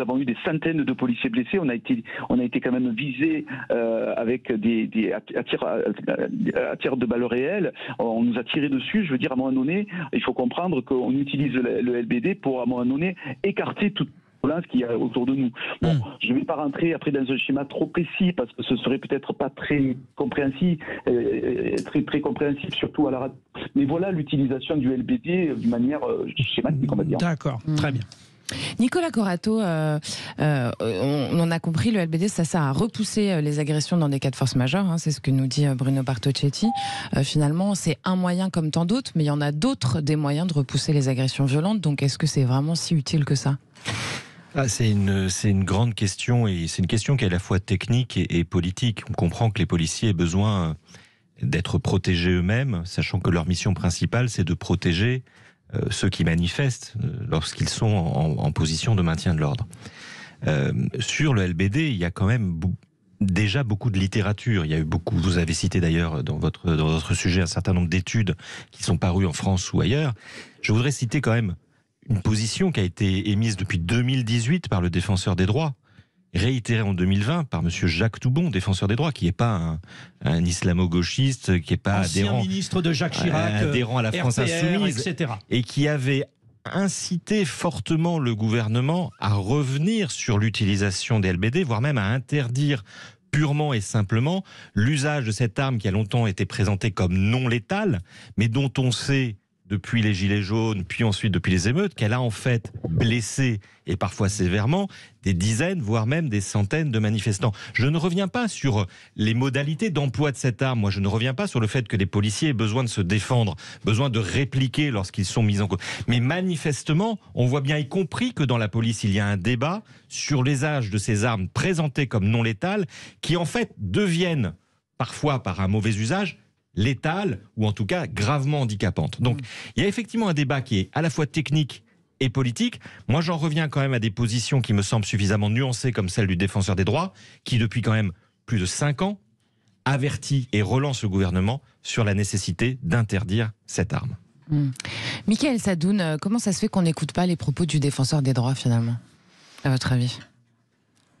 S18: avons eu des centaines de policiers blessés. On a été quand même visés avec à tir de balles réelles. On nous a tiré dessus. Je veux dire, à un moment donné, il faut comprendre qu'on utilise le LBD pour, à un moment donné, écarter toute qu'il y a autour de nous. Bon, je ne vais pas rentrer après dans un schéma trop précis parce que ce serait peut-être pas très compréhensible, très compréhensible, surtout à la radio. Mais voilà l'utilisation du LBD d'une manière schématique, on va dire.
S3: D'accord, très bien.
S2: Nicolas Corato, on a compris, le LBD, ça sert à repousser les agressions dans des cas de force majeure, c'est ce que nous dit Bruno Bartocchetti. Finalement, c'est un moyen comme tant d'autres, mais il y en a d'autres des moyens de repousser les agressions violentes, donc est-ce que c'est vraiment si utile que ça ?
S4: C'est une grande question, et c'est une question qui est à la fois technique et politique. On comprend que les policiers aient besoin d'être protégés eux-mêmes, sachant que leur mission principale, c'est de protéger ceux qui manifestent lorsqu'ils sont en position de maintien de l'ordre. Sur le LBD, il y a quand même déjà beaucoup de littérature. Il y a eu beaucoup, vous avez cité d'ailleurs dans votre sujet un certain nombre d'études qui sont parues en France ou ailleurs. Je voudrais citer quand même une position qui a été émise depuis 2018 par le défenseur des droits, réitérée en 2020 par monsieur Jacques Toubon, défenseur des droits, qui n'est pas un islamo-gauchiste, qui n'est pas
S3: ancien ministre de Jacques Chirac,
S4: adhérent à la France
S3: RPR,
S4: insoumise,
S3: etc.
S4: Et qui avait incité fortement le gouvernement à revenir sur l'utilisation des LBD, voire même à interdire purement et simplement l'usage de cette arme qui a longtemps été présentée comme non létale, mais dont on sait depuis les Gilets jaunes, puis ensuite depuis les émeutes, qu'elle a en fait blessé, et parfois sévèrement, des dizaines, voire même des centaines de manifestants. Je ne reviens pas sur les modalités d'emploi de cette arme. Moi, je ne reviens pas sur le fait que les policiers aient besoin de se défendre, besoin de répliquer lorsqu'ils sont mis en cause. Mais manifestement, on voit bien, y compris que dans la police, il y a un débat sur l'usage de ces armes présentées comme non létales, qui en fait deviennent, parfois par un mauvais usage, létale ou en tout cas gravement handicapante. Donc il y a effectivement un débat qui est à la fois technique et politique. Moi j'en reviens quand même à des positions qui me semblent suffisamment nuancées comme celle du défenseur des droits, qui depuis quand même plus de 5 ans, avertit et relance le gouvernement sur la nécessité d'interdire cette arme.
S2: Mickaël Sadoun, comment ça se fait qu'on n'écoute pas les propos du défenseur des droits finalement, à votre avis ?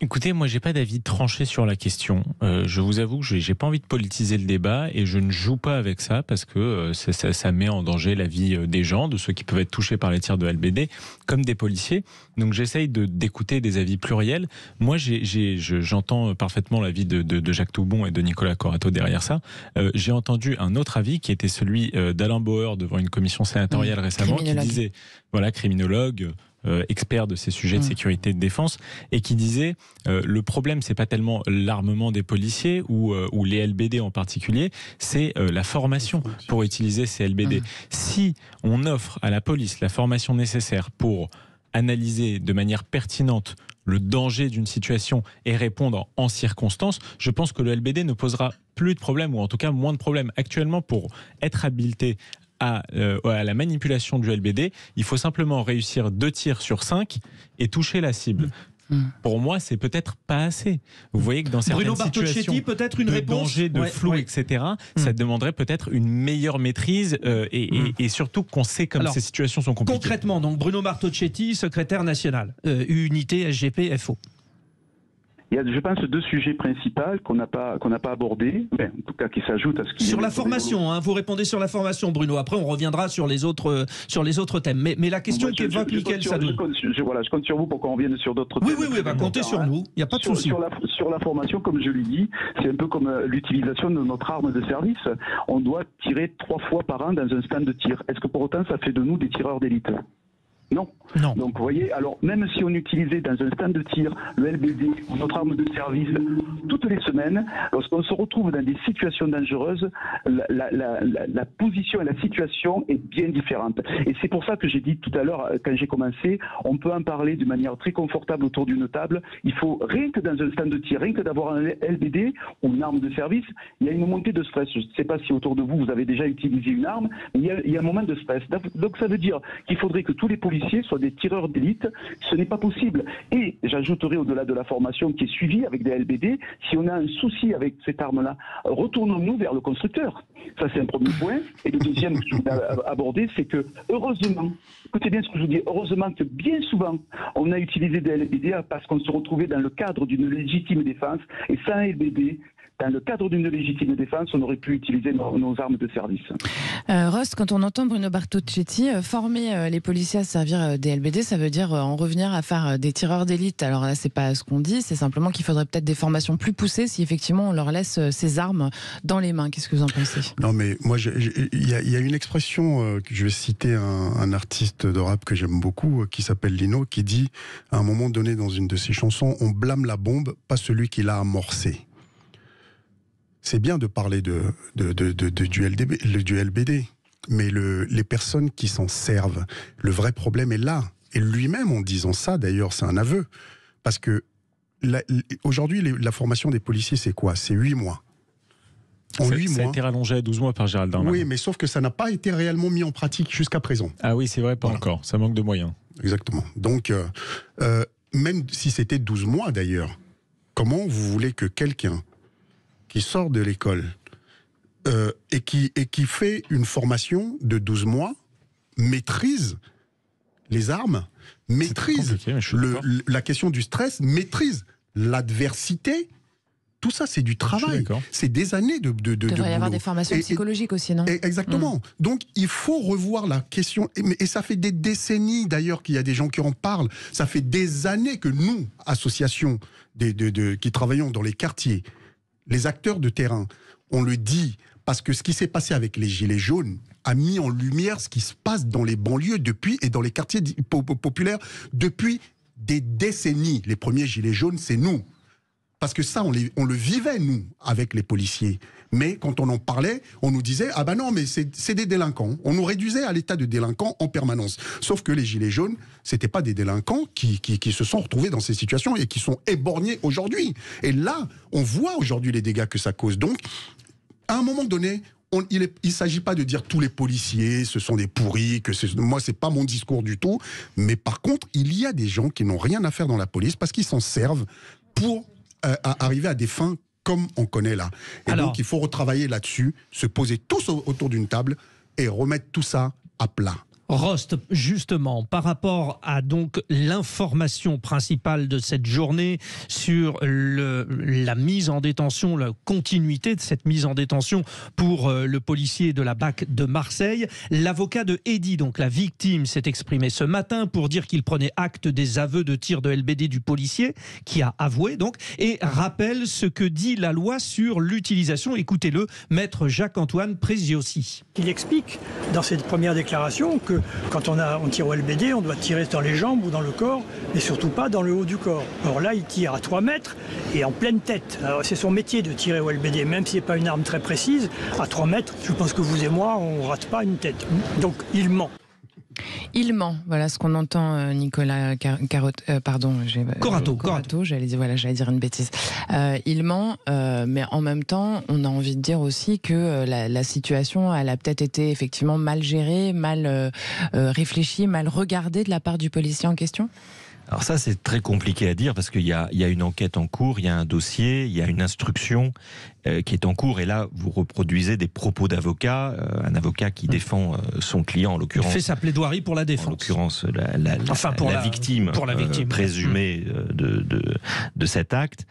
S5: Écoutez, moi, j'ai pas d'avis tranché sur la question. Je vous avoue que j'ai pas envie de politiser le débat et je ne joue pas avec ça parce que ça met en danger la vie des gens, de ceux qui peuvent être touchés par les tirs de LBD, comme des policiers. Donc, j'essaye d'écouter des avis pluriels. Moi, j'entends parfaitement l'avis de Jacques Toubon et de Nicolas Corato derrière ça. J'ai entendu un autre avis qui était celui d'Alain Bauer devant une commission sénatoriale récemment, qui disait, voilà, criminologue, expert de ces sujets de sécurité et de défense, et qui disait le problème, c'est pas tellement l'armement des policiers ou les LBD en particulier, c'est la formation pour utiliser ces LBD. Si on offre à la police la formation nécessaire pour analyser de manière pertinente le danger d'une situation et répondre en circonstances, je pense que le LBD ne posera plus de problèmes, ou en tout cas moins de problèmes. Actuellement, pour être habilité à la manipulation du LBD, il faut simplement réussir 2 tirs sur 5 et toucher la cible. Pour moi, c'est peut-être pas assez. Vous voyez que dans certaines situations
S3: peut-être une
S5: de
S3: réponse
S5: danger, de flou, etc., ça demanderait peut-être une meilleure maîtrise et surtout qu'on sait comme ces situations sont compliquées.
S3: Concrètement, donc Bruno Martocchetti, secrétaire national, unité SGP FO.
S18: Il y a, je pense, 2 sujets principaux qu'on n'a pas abordés, en tout cas qui s'ajoutent à ce qui...
S3: Sur la formation, vous répondez sur la formation, Bruno. Après, on reviendra sur les autres thèmes. Mais la question qu'évoque Mickaël Sadoun...
S18: Je compte sur vous pour qu'on revienne sur d'autres thèmes.
S3: Oui, comptez sur nous. Il n'y a pas de souci.
S18: Sur la formation, comme je l'ai dit, c'est un peu comme l'utilisation de notre arme de service. On doit tirer 3 fois par an dans un stand de tir. Est-ce que pour autant, ça fait de nous des tireurs d'élite ? Non. Donc vous voyez, alors même si on utilisait dans un stand de tir le LBD ou notre arme de service toutes les semaines, lorsqu'on se retrouve dans des situations dangereuses, la position et la situation est bien différente. Et c'est pour ça que j'ai dit tout à l'heure, quand j'ai commencé, on peut en parler de manière très confortable autour d'une table. Il faut, rien que dans un stand de tir, rien que d'avoir un LBD ou une arme de service, il y a une montée de stress. Je ne sais pas si autour de vous, vous avez déjà utilisé une arme, mais il y a un moment de stress. Donc ça veut dire qu'il faudrait que tous les policiers soient des tireurs d'élite. Ce n'est pas possible. Et j'ajouterai, au-delà de la formation qui est suivie avec des LBD, si on a un souci avec cette arme-là, retournons-nous vers le constructeur. Ça, c'est un premier point. Et le deuxième que je voulais aborder, c'est que, heureusement, écoutez bien ce que je vous dis, heureusement que bien souvent, on a utilisé des LBD parce qu'on se retrouvait dans le cadre d'une légitime défense. Et sans LBD, dans le cadre d'une légitime défense, on aurait pu utiliser nos armes de service.
S2: Rost, quand on entend Bruno Martocchetti former les policiers à servir des LBD, ça veut dire en revenir à faire des tireurs d'élite. Alors là, c'est pas ce qu'on dit, c'est simplement qu'il faudrait peut-être des formations plus poussées si effectivement on leur laisse ces armes dans les mains. Qu'est-ce que vous en pensez ?
S6: Non, mais moi, il y a une expression que je vais citer un artiste de rap que j'aime beaucoup, qui s'appelle Lino, qui dit à un moment donné dans une de ses chansons, on blâme la bombe, pas celui qui l'a amorcée. C'est bien de parler du LBD, mais les personnes qui s'en servent, le vrai problème est là. Et lui-même, en disant ça, d'ailleurs, c'est un aveu. Parce que aujourd'hui, la formation des policiers, c'est quoi ? C'est 8 mois. En 8 mois.
S5: Ça a été rallongé à 12 mois par Gérald Darmanin.
S6: Oui, mais sauf que ça n'a pas été réellement mis en pratique jusqu'à présent.
S5: Ah oui, c'est vrai, pas encore. Ça manque de moyens.
S6: Exactement. Donc, même si c'était 12 mois d'ailleurs, comment vous voulez que quelqu'un qui sort de l'école et qui fait une formation de 12 mois maîtrise les armes, maîtrise la question du stress, maîtrise l'adversité. Tout ça, c'est du travail. C'est des années de
S2: Il devrait y avoir des formations psychologiques aussi, non ?
S6: Exactement. Donc, il faut revoir la question. Et ça fait des décennies, d'ailleurs, qu'il y a des gens qui en parlent. Ça fait des années que nous, associations qui travaillons dans les quartiers, les acteurs de terrain, on le dit, parce que ce qui s'est passé avec les Gilets jaunes a mis en lumière ce qui se passe dans les banlieues et dans les quartiers populaires depuis des décennies. Les premiers Gilets jaunes, c'est nous. Parce que ça, on le vivait, nous, avec les policiers. Mais quand on en parlait, on nous disait « Ah ben non, mais c'est des délinquants ». On nous réduisait à l'état de délinquants en permanence. Sauf que les Gilets jaunes, c'était pas des délinquants qui se sont retrouvés dans ces situations et qui sont éborgnés aujourd'hui. Et là, on voit aujourd'hui les dégâts que ça cause. Donc, à un moment donné, il ne s'agit pas de dire tous les policiers, ce sont des pourris, moi, c'est pas mon discours du tout. Mais par contre, il y a des gens qui n'ont rien à faire dans la police parce qu'ils s'en servent pour arriver à des fins comme on connaît là. Et
S3: Alors,
S6: donc, il faut retravailler là-dessus, se poser tous autour d'une table et remettre tout ça à plat.
S3: Rost, justement, par rapport à donc l'information principale de cette journée sur la mise en détention, la continuité de cette mise en détention pour le policier de la BAC de Marseille, l'avocat de Eddy, donc la victime, s'est exprimé ce matin pour dire qu'il prenait acte des aveux de tir de LBD du policier, qui a avoué donc, et rappelle ce que dit la loi sur l'utilisation. Écoutez-le, maître Jacques-Antoine Preziosi.
S11: Il explique dans cette première déclaration que quand on tire au LBD, on doit tirer dans les jambes ou dans le corps, mais surtout pas dans le haut du corps. Alors là, il tire à 3 mètres et en pleine tête. Alors c'est son métier de tirer au LBD, même si c'est pas une arme très précise. À 3 mètres, je pense que vous et moi, on rate pas une tête. Donc il ment.
S2: Il ment, voilà ce qu'on entend, Nicolas Corato, j'allais dire une bêtise. Il ment, mais en même temps, on a envie de dire aussi que la situation, elle a peut-être été effectivement mal gérée, mal réfléchie, mal regardée de la part du policier en question.
S4: Alors ça, c'est très compliqué à dire parce qu'il y a une enquête en cours, il y a un dossier, il y a une instruction qui est en cours. Et là, vous reproduisez des propos d'avocat, un avocat qui défend son client, en l'occurrence.
S3: Il fait sa plaidoirie pour la défense.
S4: En l'occurrence, la victime, présumée de cet acte.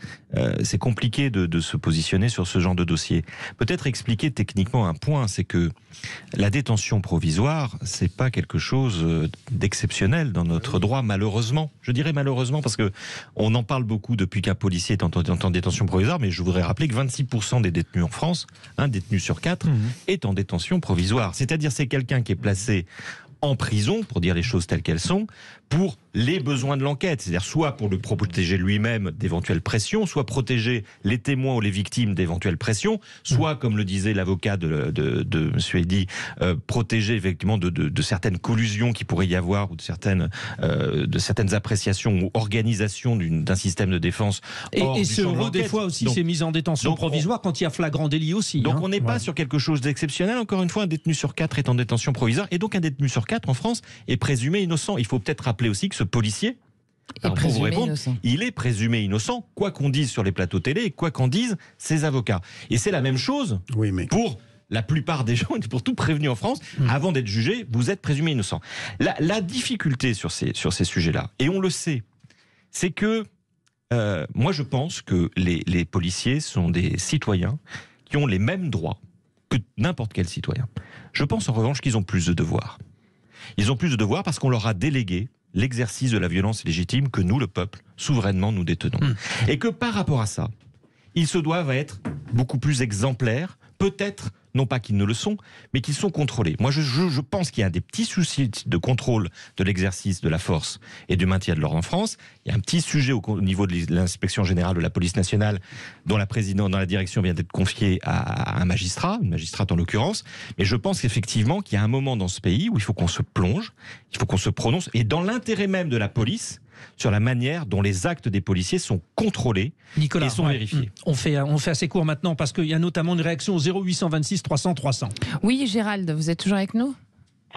S4: C'est compliqué de se positionner sur ce genre de dossier. Peut-être expliquer techniquement un point, c'est que la détention provisoire, c'est pas quelque chose d'exceptionnel dans notre droit, malheureusement. Je dirais malheureusement parce que on en parle beaucoup depuis qu'un policier est en détention provisoire, mais je voudrais rappeler que 26% des détenus en France, un détenu sur 4, est en détention provisoire. C'est-à-dire c'est quelqu'un qui est placé en prison, pour dire les choses telles qu'elles sont, pour les besoins de l'enquête, c'est-à-dire soit pour le protéger lui-même d'éventuelles pressions, soit protéger les témoins ou les victimes d'éventuelles pressions, soit, comme le disait l'avocat de M. Eddy, protéger effectivement de certaines collusions qui pourraient y avoir, ou de certaines appréciations ou organisations d'un système de défense.
S3: Et c'est heureux des fois aussi, c'est mis en détention provisoire quand il y a flagrant délit aussi.
S4: Donc on n'est pas sur quelque chose d'exceptionnel. Encore une fois, un détenu sur 4 est en détention provisoire, et donc un détenu sur 4 en France est présumé innocent. Il faut peut-être rappeler aussi que ce policier, il est présumé innocent, quoi qu'on dise sur les plateaux télé et quoi qu'en disent ses avocats. Et c'est la même chose pour la plupart des gens, pour tout prévenu en France, avant d'être jugé, vous êtes présumé innocent. La difficulté sur ces sujets-là, et on le sait, c'est que moi je pense que les policiers sont des citoyens qui ont les mêmes droits que n'importe quel citoyen. Je pense en revanche qu'ils ont plus de devoirs. Ils ont plus de devoirs parce qu'on leur a délégué l'exercice de la violence légitime que nous, le peuple, souverainement, nous détenons. Et que par rapport à ça, ils se doivent être beaucoup plus exemplaires, peut-être, non pas qu'ils ne le sont, mais qu'ils sont contrôlés. Moi, je pense qu'il y a des petits soucis de contrôle de l'exercice de la force et du maintien de l'ordre en France. Il y a un petit sujet au niveau de l'inspection générale de la police nationale, dont la direction vient d'être confiée à un magistrat, une magistrate en l'occurrence. Mais je pense effectivement qu'il y a un moment dans ce pays où il faut qu'on se plonge, il faut qu'on se prononce, et dans l'intérêt même de la police, sur la manière dont les actes des policiers sont contrôlés et sont vérifiés.
S3: On fait assez court maintenant parce qu'il y a notamment une réaction au 0826 300 300.
S2: Oui, Gérald, vous êtes toujours avec nous ?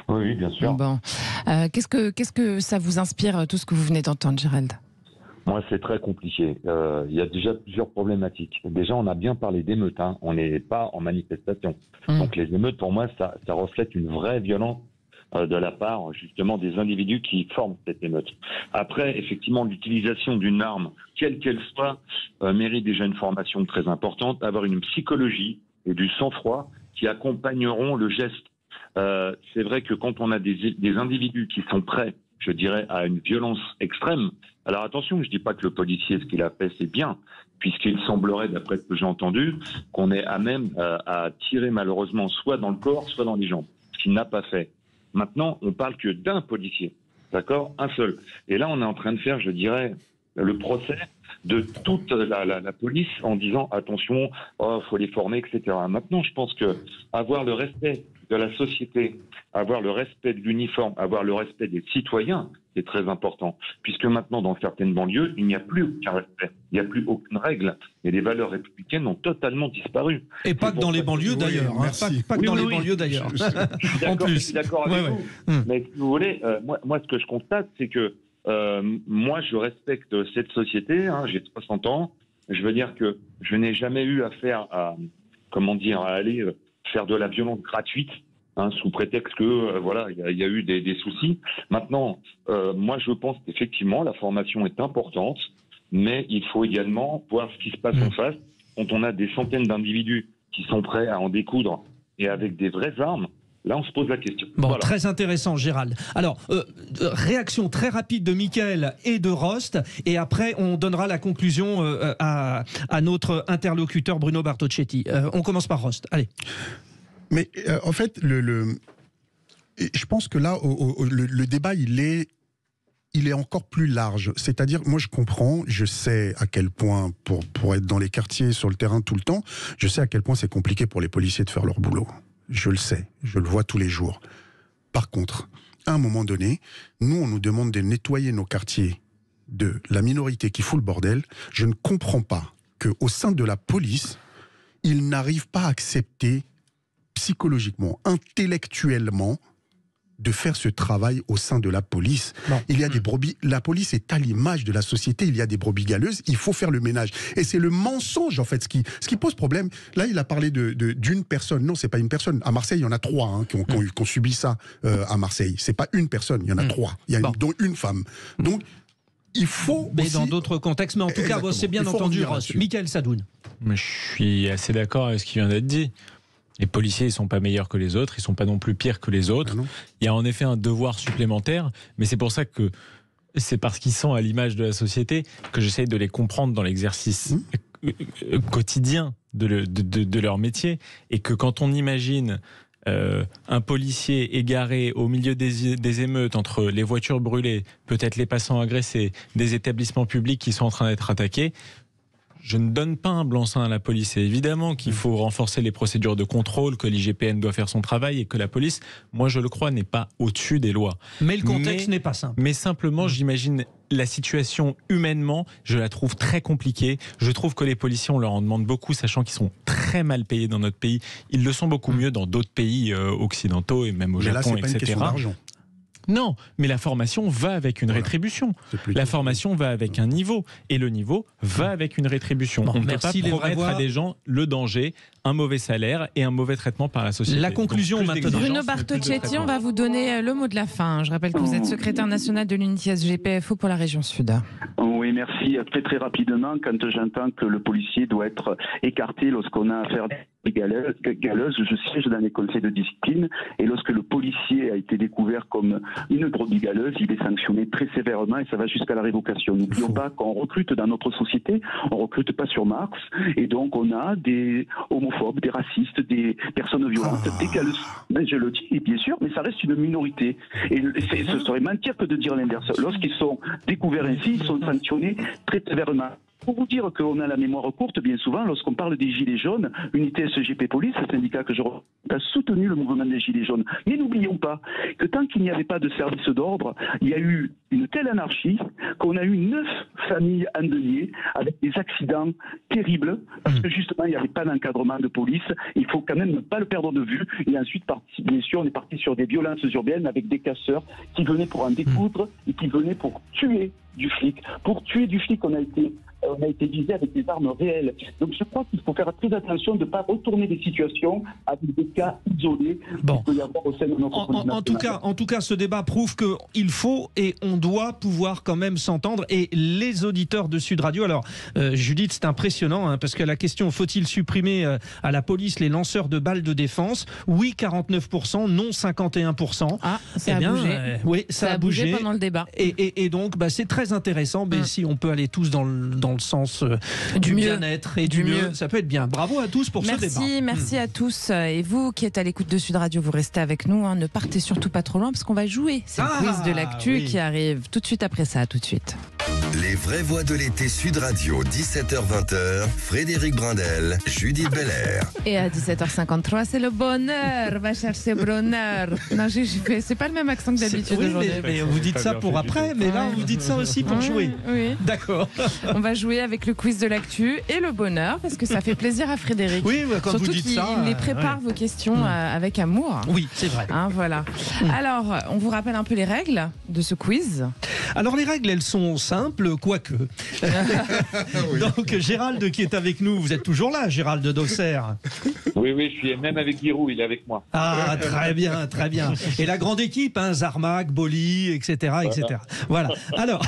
S7: Oui, bien sûr.
S2: Bon. Qu'est-ce que ça vous inspire, tout ce que vous venez d'entendre, Gérald ?
S7: Moi, c'est très compliqué. Il y a déjà plusieurs problématiques. Déjà, on a bien parlé d'émeutes. On n'est pas en manifestation. Donc les émeutes, pour moi, ça reflète une vraie violence de la part justement des individus qui forment cette émeute. Après, effectivement, l'utilisation d'une arme, quelle qu'elle soit, mérite déjà une formation très importante, avoir une psychologie et du sang-froid qui accompagneront le geste. C'est vrai que quand on a des individus qui sont prêts, je dirais, à une violence extrême, alors attention, je dis pas que le policier, ce qu'il a fait, c'est bien, puisqu'il semblerait, d'après ce que j'ai entendu, qu'on est à même à tirer malheureusement soit dans le corps, soit dans les jambes, ce qu'il n'a pas fait. Maintenant, on parle que d'un policier, d'accord, un seul. Et là, on est en train de faire, je dirais, le procès de toute la police en disant attention, faut les former, etc. Maintenant, je pense que avoir le respect de la société, avoir le respect de l'uniforme, avoir le respect des citoyens, c'est très important. Puisque maintenant, dans certaines banlieues, il n'y a plus aucun respect, il n'y a plus aucune règle. Et les valeurs républicaines ont totalement disparu.
S3: Et pas que dans les banlieues d'ailleurs. Pas que dans les banlieues d'ailleurs.
S7: Je suis d'accord avec vous. Mais si vous voulez, moi, ce que je constate, c'est que moi, je respecte cette société. J'ai 60 ans. Je veux dire que je n'ai jamais eu affaire à aller faire de la violence gratuite, sous prétexte que voilà, il y a eu des soucis. Maintenant, moi je pense qu'effectivement la formation est importante, mais il faut également voir ce qui se passe en face quand on a des centaines d'individus qui sont prêts à en découdre et avec des vraies armes. Là, on se pose la question.
S3: Bon,
S7: voilà.
S3: Très intéressant, Gérald. Alors, réaction très rapide de Mickaël et de Rost, et après, on donnera la conclusion à notre interlocuteur Bruno Bartocchetti. On commence par Rost. Allez.
S6: Mais en fait, je pense que là, le débat, il est encore plus large. C'est-à-dire, moi, je comprends, je sais à quel point, pour être dans les quartiers, sur le terrain tout le temps, je sais à quel point c'est compliqué pour les policiers de faire leur boulot. Je le sais, je le vois tous les jours. Par contre, à un moment donné, nous, on nous demande de nettoyer nos quartiers de la minorité qui fout le bordel. Je ne comprends pas qu'au sein de la police, ils n'arrivent pas à accepter psychologiquement, intellectuellement, de faire ce travail au sein de la police. Non. Il y a des brebis, la police est à l'image de la société, il y a des brebis galeuses, il faut faire le ménage. Et c'est le mensonge, en fait, ce qui pose problème. Là, il a parlé d'une personne. Non, c'est pas une personne. À Marseille, il y en a 3 qui ont subi ça à Marseille. C'est pas une personne, il y en a 3. Il y a dont une femme. Donc, il faut
S3: mais
S6: aussi...
S3: dans d'autres contextes, mais en tout cas, c'est bien entendu, Ross. Mickaël Sadoun.
S5: Mais je suis assez d'accord avec ce qui vient d'être dit. Les policiers, ils ne sont pas meilleurs que les autres, ils ne sont pas non plus pires que les autres. Il y a en effet un devoir supplémentaire, mais c'est pour ça que c'est parce qu'ils sont à l'image de la société que j'essaye de les comprendre dans l'exercice quotidien de leur métier. Et que quand on imagine un policier égaré au milieu des émeutes, entre les voitures brûlées, peut-être les passants agressés, des établissements publics qui sont en train d'être attaqués, je ne donne pas un blanc-seing à la police. Et évidemment qu'il faut renforcer les procédures de contrôle, que l'IGPN doit faire son travail et que la police, moi je le crois, n'est pas au-dessus des lois.
S3: Mais le contexte n'est pas simple.
S5: Mais simplement, j'imagine la situation humainement, je la trouve très compliquée. Je trouve que les policiers, on leur en demande beaucoup, sachant qu'ils sont très mal payés dans notre pays. Ils le sont beaucoup mieux dans d'autres pays occidentaux et même au Japon,
S6: là, c'est pas
S5: etc.
S6: une question d'argent.
S5: Non, mais la formation va avec une rétribution. La formation va avec un niveau. Et le niveau va avec une rétribution. On ne peut pas promettre à des gens le danger, un mauvais salaire et un mauvais traitement par la société.
S3: La conclusion maintenant.
S2: Bruno Bartocchetti, on va vous donner le mot de la fin. Je rappelle que vous êtes secrétaire national de l'unité SGPFO pour la région Sud.
S18: Oui, merci. Très très rapidement, quand j'entends que le policier doit être écarté lorsqu'on a affaire à des galeuses, je siège dans les conseils de discipline et lorsque le policier a été découvert comme une brebis galeuse, il est sanctionné très sévèrement et ça va jusqu'à la révocation. N'oublions pas qu'on recrute dans notre société, on ne recrute pas sur Mars et donc on a des homophobes, des racistes, des personnes violentes, des galeuses. Mais je le dis, bien sûr, mais ça reste une minorité. Et ce serait mentir que de dire l'inverse. Lorsqu'ils sont découverts ainsi, ils sont sanctionnés très sévèrement. Pour vous dire qu'on a la mémoire courte, bien souvent, lorsqu'on parle des Gilets jaunes, Unité SGP Police, le syndicat que je représente, a soutenu le mouvement des Gilets jaunes. Mais n'oublions pas que tant qu'il n'y avait pas de service d'ordre, il y a eu une telle anarchie qu'on a eu 9 familles endeuillées avec des accidents terribles, parce que justement, il n'y avait pas d'encadrement de police. Il faut quand même ne pas le perdre de vue. Et ensuite, bien sûr, on est parti sur des violences urbaines avec des casseurs qui venaient pour en découdre et qui venaient pour tuer du flic. Pour tuer du flic, on a été visé avec des armes réelles. Donc je crois qu'il faut faire très attention de ne pas retourner des situations avec des cas isolés.
S3: Bon.
S18: Qu'il peut y avoir au sein de notre
S3: en tout cas, ce débat prouve qu'il faut et on doit pouvoir quand même s'entendre. Et les auditeurs de Sud Radio, alors Judith, c'est impressionnant parce que la question, faut-il supprimer à la police les lanceurs de balles de défense? Oui, 49%, non 51%.
S2: Ah, ça a bougé.
S3: Oui, ça a bougé
S2: pendant le débat.
S3: Et donc, c'est très intéressant. Mais si on peut aller tous dans le sens du bien-être et du mieux, ça peut être bien. Bravo à tous pour ce débat.
S2: Merci à tous. Et vous qui êtes à l'écoute de Sud Radio, vous restez avec nous. Ne partez surtout pas trop loin parce qu'on va jouer. C'est le quiz de l'actu qui arrive tout de suite après ça. Tout de suite.
S1: Les vraies voix de l'été Sud Radio, 17h-20h, Frédéric Brindel, Judith Belair.
S2: Et à 17h53, c'est le bonheur. Va chercher bonheur. Non, c'est pas le même accent que d'habitude aujourd'hui.
S3: Mais vous dites ça pour après, mais là, vous dites ça aussi pour jouer.
S2: Oui.
S3: D'accord.
S2: On va jouer avec le quiz de l'actu et le bonheur, parce que ça fait plaisir à Frédéric.
S3: Oui, quand
S2: surtout
S3: vous dites ça.
S2: Il les prépare vos questions avec amour.
S3: Oui, c'est vrai.
S2: Voilà. Alors, on vous rappelle un peu les règles de ce quiz.
S3: Alors les règles, elles sont simples, quoique. Donc Gérald qui est avec nous, vous êtes toujours là, Gérald d'Auxerre?
S7: Oui, je suis même avec Giroud, il est avec moi.
S3: Ah, très bien, très bien. Et la grande équipe, hein, Zarmac, Boli, etc., etc. Voilà. Alors,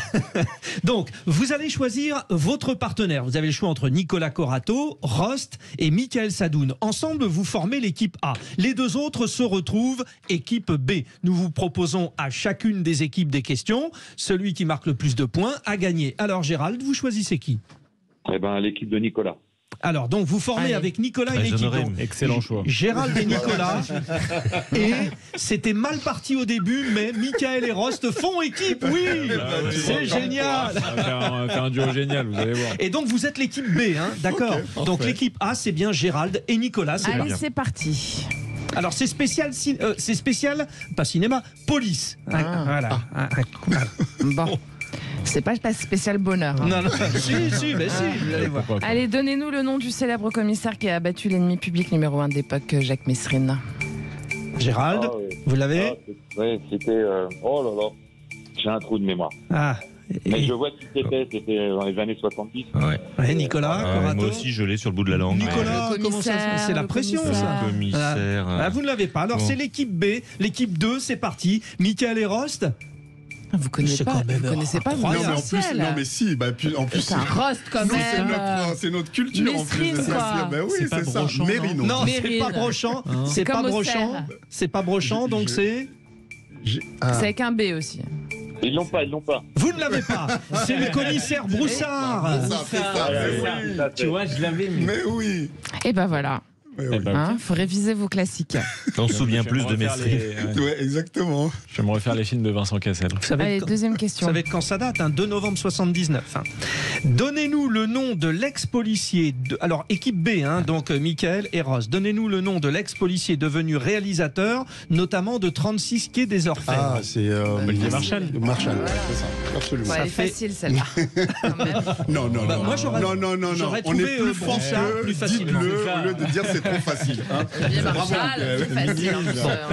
S3: donc, vous allez choisir votre partenaire. Vous avez le choix entre Nicolas Corato, Rost et Michael Sadoun. Ensemble, vous formez l'équipe A. Les deux autres se retrouvent équipe B. Nous vous proposons à chacune des équipes des questions. Celui qui marque le plus de points a gagné. Alors, Gérald, vous choisissez qui?
S7: Eh ben, l'équipe de Nicolas.
S3: Alors, donc, vous formez avec Nicolas une équipe.
S5: Excellent choix.
S3: Gérald et Nicolas. Et c'était mal parti au début, mais Michael et Rost font équipe, oui. C'est génial.
S5: On va faire un duo génial, vous allez voir.
S3: Et donc, vous êtes l'équipe B, hein, d'accord. Donc, l'équipe A, c'est bien Gérald et Nicolas.
S2: Allez, c'est parti.
S3: Alors, c'est spécial, pas cinéma, police. Voilà.
S2: Bon. C'est pas spécial bonheur. Hein.
S3: Non, si, vous allez voir.
S2: Allez, donnez-nous le nom du célèbre commissaire qui a abattu l'ennemi public numéro 1 d'époque, Jacques Messrine.
S3: Gérald, vous l'avez?
S7: Oui, c'était... oh là là, j'ai un trou de mémoire. Mais je vois qui c'était dans les années 70.
S3: Ouais, Nicolas, Corato.
S4: Moi aussi, je l'ai sur le bout de la langue.
S3: Nicolas, comment ça? C'est la pression, ça.
S4: Commissaire.
S3: Vous ne l'avez pas. Alors, c'est l'équipe B. L'équipe 2, c'est parti. Michael et Rost.
S2: Vous connaissez pas l'essentiel.
S6: Non mais si, en plus
S2: c'est un Rost quand même.
S6: C'est notre culture en plus. Oui, c'est ça.
S3: Mérino. Non, c'est pas Brochant. C'est pas Brochant. C'est pas Brochant, donc c'est.
S2: C'est avec un B aussi.
S7: Ils l'ont pas.
S3: Vous ne l'avez pas. C'est le commissaire Broussard.
S5: Tu vois, je l'avais.
S6: Mais oui.
S2: Et ben voilà. Faut réviser vos classiques.
S4: On se souvient plus de Messrine.
S6: Ouais, exactement.
S5: Je vais me refaire les films de Vincent Cassel.
S2: Allez, deuxième question.
S3: Vous savez quand ça date, 2 novembre 79. Donnez-nous le nom de l'ex-policier. Alors, équipe B, donc Michael et Ross. Donnez-nous le nom de l'ex-policier devenu réalisateur, notamment de 36 Quai des Orfèvres.
S6: Ah, c'est
S5: Olivier Marchal.
S6: Marchal, c'est ça. Absolument.
S2: Elle est facile celle-là.
S6: Non.
S3: Moi, j'aurais
S6: On
S3: trouvé
S6: est plus fort que
S3: plus facilement.
S6: Dites-le au lieu de dire c'est trop facile.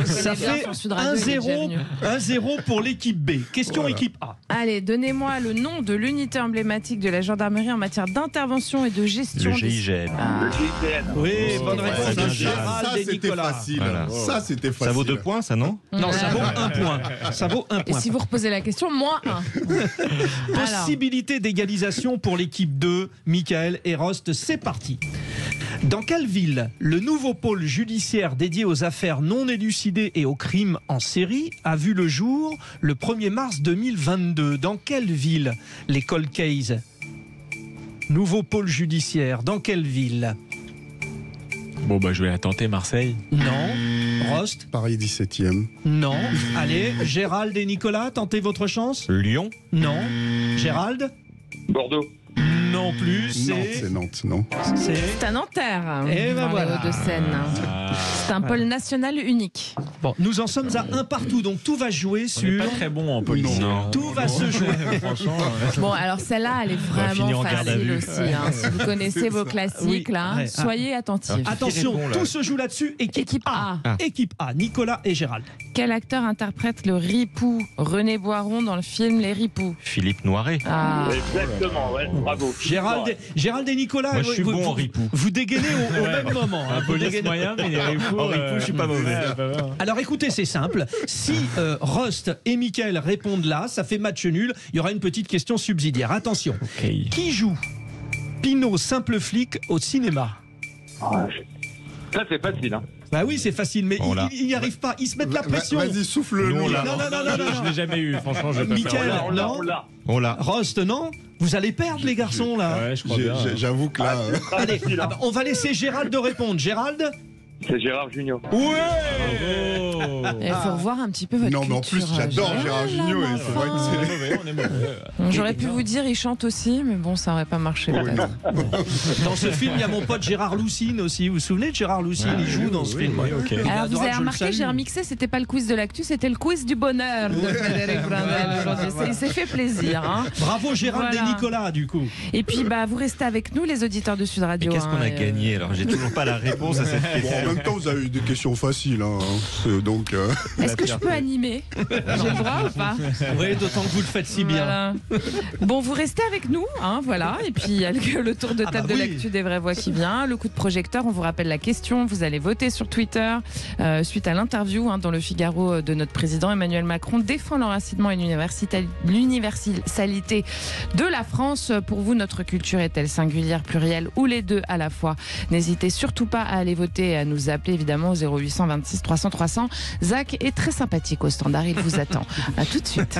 S3: Ça fait 1-0 pour l'équipe B. Question équipe A.
S2: Allez, donnez-moi le nom de l'unité emblématique de la gendarmerie en matière d'intervention et de gestion.
S4: Le GIGN.
S3: Oui, bonne réponse de
S6: Ça,
S3: Gérald et
S6: c'était
S3: Nicolas.
S6: facile. Ça, c'était facile.
S4: Ça vaut 2 points, ça, non?
S3: Non, ça vaut 1 point. Ça vaut 1
S2: Et
S3: point.
S2: si vous reposez la question, moins 1.
S3: Possibilité d'égalisation pour l'équipe 2, Michael et Rost, c'est parti. Dans quelle ville le nouveau pôle judiciaire dédié aux affaires non élucidées et aux crimes en série a vu le jour le 1er mars 2022? Dans quelle ville les cold cases? Nouveau pôle judiciaire, dans quelle ville?
S5: Bon, je vais la tenter, Marseille.
S3: Non. Rost?
S6: Paris 17e.
S3: Non. Allez, Gérald et Nicolas, tentez votre chance.
S4: Lyon?
S3: Non. Gérald?
S7: Bordeaux?
S3: Non plus,
S6: c'est Nantes, non.
S2: C'est à Nanterre.
S3: Et ben
S2: dans
S3: voilà.
S2: les Hauts-de-Seine. C'est un pôle national unique.
S3: Bon, nous en sommes à 1 partout, donc tout va jouer sur.
S5: Pas très bon en police.
S3: Tout va se jouer.
S5: Franchement.
S2: Bon, alors celle-là, elle est vraiment facile aussi. Si vous connaissez vos classiques, soyez attentifs.
S3: Attention, tout se joue là-dessus. Équipe A. Équipe A, Nicolas et Gérald.
S2: Quel acteur interprète le ripou René Boiron dans le film Les Ripoux?
S4: Philippe Noiret.
S7: Exactement, bravo.
S3: Gérald et Nicolas,
S4: moi, je suis bon en ripou.
S3: Vous dégainez au même moment.
S5: Un police moyen, mais les ripoux.
S4: En ripou, je suis pas mauvais.
S3: Alors écoutez, c'est simple. Si Rost et Michael répondent là, ça fait match nul. Il y aura une petite question subsidiaire. Attention.
S5: Okay.
S3: Qui joue Pinot simple flic au cinéma?
S7: Ça, c'est facile.
S3: Bah oui, c'est facile, mais il n'y arrive pas. Ils se mettent la pression.
S6: Vas-y, souffle-le.
S3: Non.
S5: Je l'ai jamais eu, franchement.
S3: Michael, non.
S4: On l'a.
S3: Rost, non. Vous allez perdre les garçons là.
S5: Ouais, je crois bien.
S6: J'avoue que là.
S3: Allez, on va laisser Gérald de répondre. Gérald?
S7: C'est Gérard Jugnot.
S3: Ouais.
S2: Il faut revoir un petit peu votre
S6: Non, mais en plus, j'adore Gérard Jugnot. Et c'est vrai que
S5: On est mauvais.
S2: J'aurais pu vous dire, il chante aussi, mais bon, ça n'aurait pas marché.
S3: Dans ce film, il y a mon pote Gérard Loussine aussi. Vous vous souvenez de Gérard Loussine? Il joue dans ce film.
S2: Alors, vous avez remarqué, j'ai remixé, c'était pas le quiz de l'actu, c'était le quiz du bonheur de Frédéric Brandel aujourd'hui. Il s'est fait plaisir.
S3: Bravo Gérald et Nicolas, du coup.
S2: Et puis, vous restez avec nous, les auditeurs de Sud Radio.
S4: Et qu'est-ce qu'on a gagné? Alors, j'ai toujours pas la réponse à cette question.
S6: En même temps, vous avez eu des questions faciles. Hein. Donc,
S2: est-ce que je peux animer? J'ai le droit ou pas?
S3: Oui, d'autant que vous le faites si bien.
S2: Voilà. Bon, vous restez avec nous, hein, voilà. Et puis, il y a le tour de table de l'actu des vraies voix qui vient. Le coup de projecteur, on vous rappelle la question. Vous allez voter sur Twitter suite à l'interview dans le Figaro de notre président Emmanuel Macron défend l'enracinement et l'universalité de la France. Pour vous, notre culture est-elle singulière, plurielle ou les deux à la fois? N'hésitez surtout pas à aller voter et à nous appeler évidemment au 0800 26 300 300. Zach est très sympathique au standard, il vous attend. À tout de suite.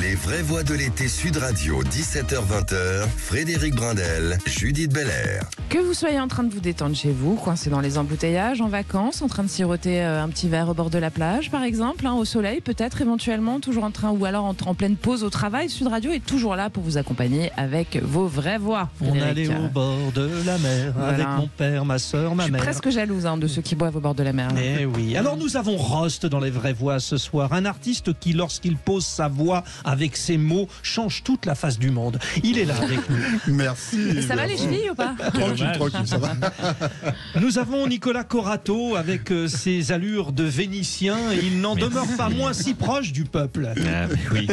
S1: Les vraies voix de l'été Sud Radio, 17h-20h, Frédéric Brindel, Judith Belair.
S2: Que vous soyez en train de vous détendre chez vous, coincé dans les embouteillages, en vacances, en train de siroter un petit verre au bord de la plage par exemple, au soleil peut-être éventuellement, toujours en train, ou alors en pleine pause au travail, Sud Radio est toujours là pour vous accompagner avec vos vraies voix.
S3: On allait au bord de la mer avec mon père, ma soeur, ma mère.
S2: Je suis presque jalouse de ceux qui boivent au bord de la mer.
S3: Eh oui. Alors nous avons Rost dans les vraies voix ce soir, un artiste qui lorsqu'il pose sa voix avec ses mots change toute la face du monde. Il est là avec nous.
S6: Merci.
S2: Ça va les chevilles ou pas?
S6: Tranquille, ça va.
S3: Nous avons Nicolas Corato avec ses allures de Vénitien. Il n'en demeure pas moins si proche du peuple.
S4: Oui.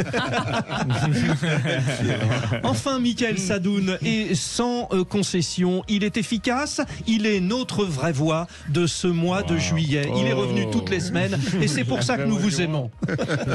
S3: Enfin, Mickaël Sadoun est sans concession. Il est efficace. Il est notre vraie voix de ce mois de juillet. Il est revenu toutes les semaines et c'est pour ça que nous vous aimons.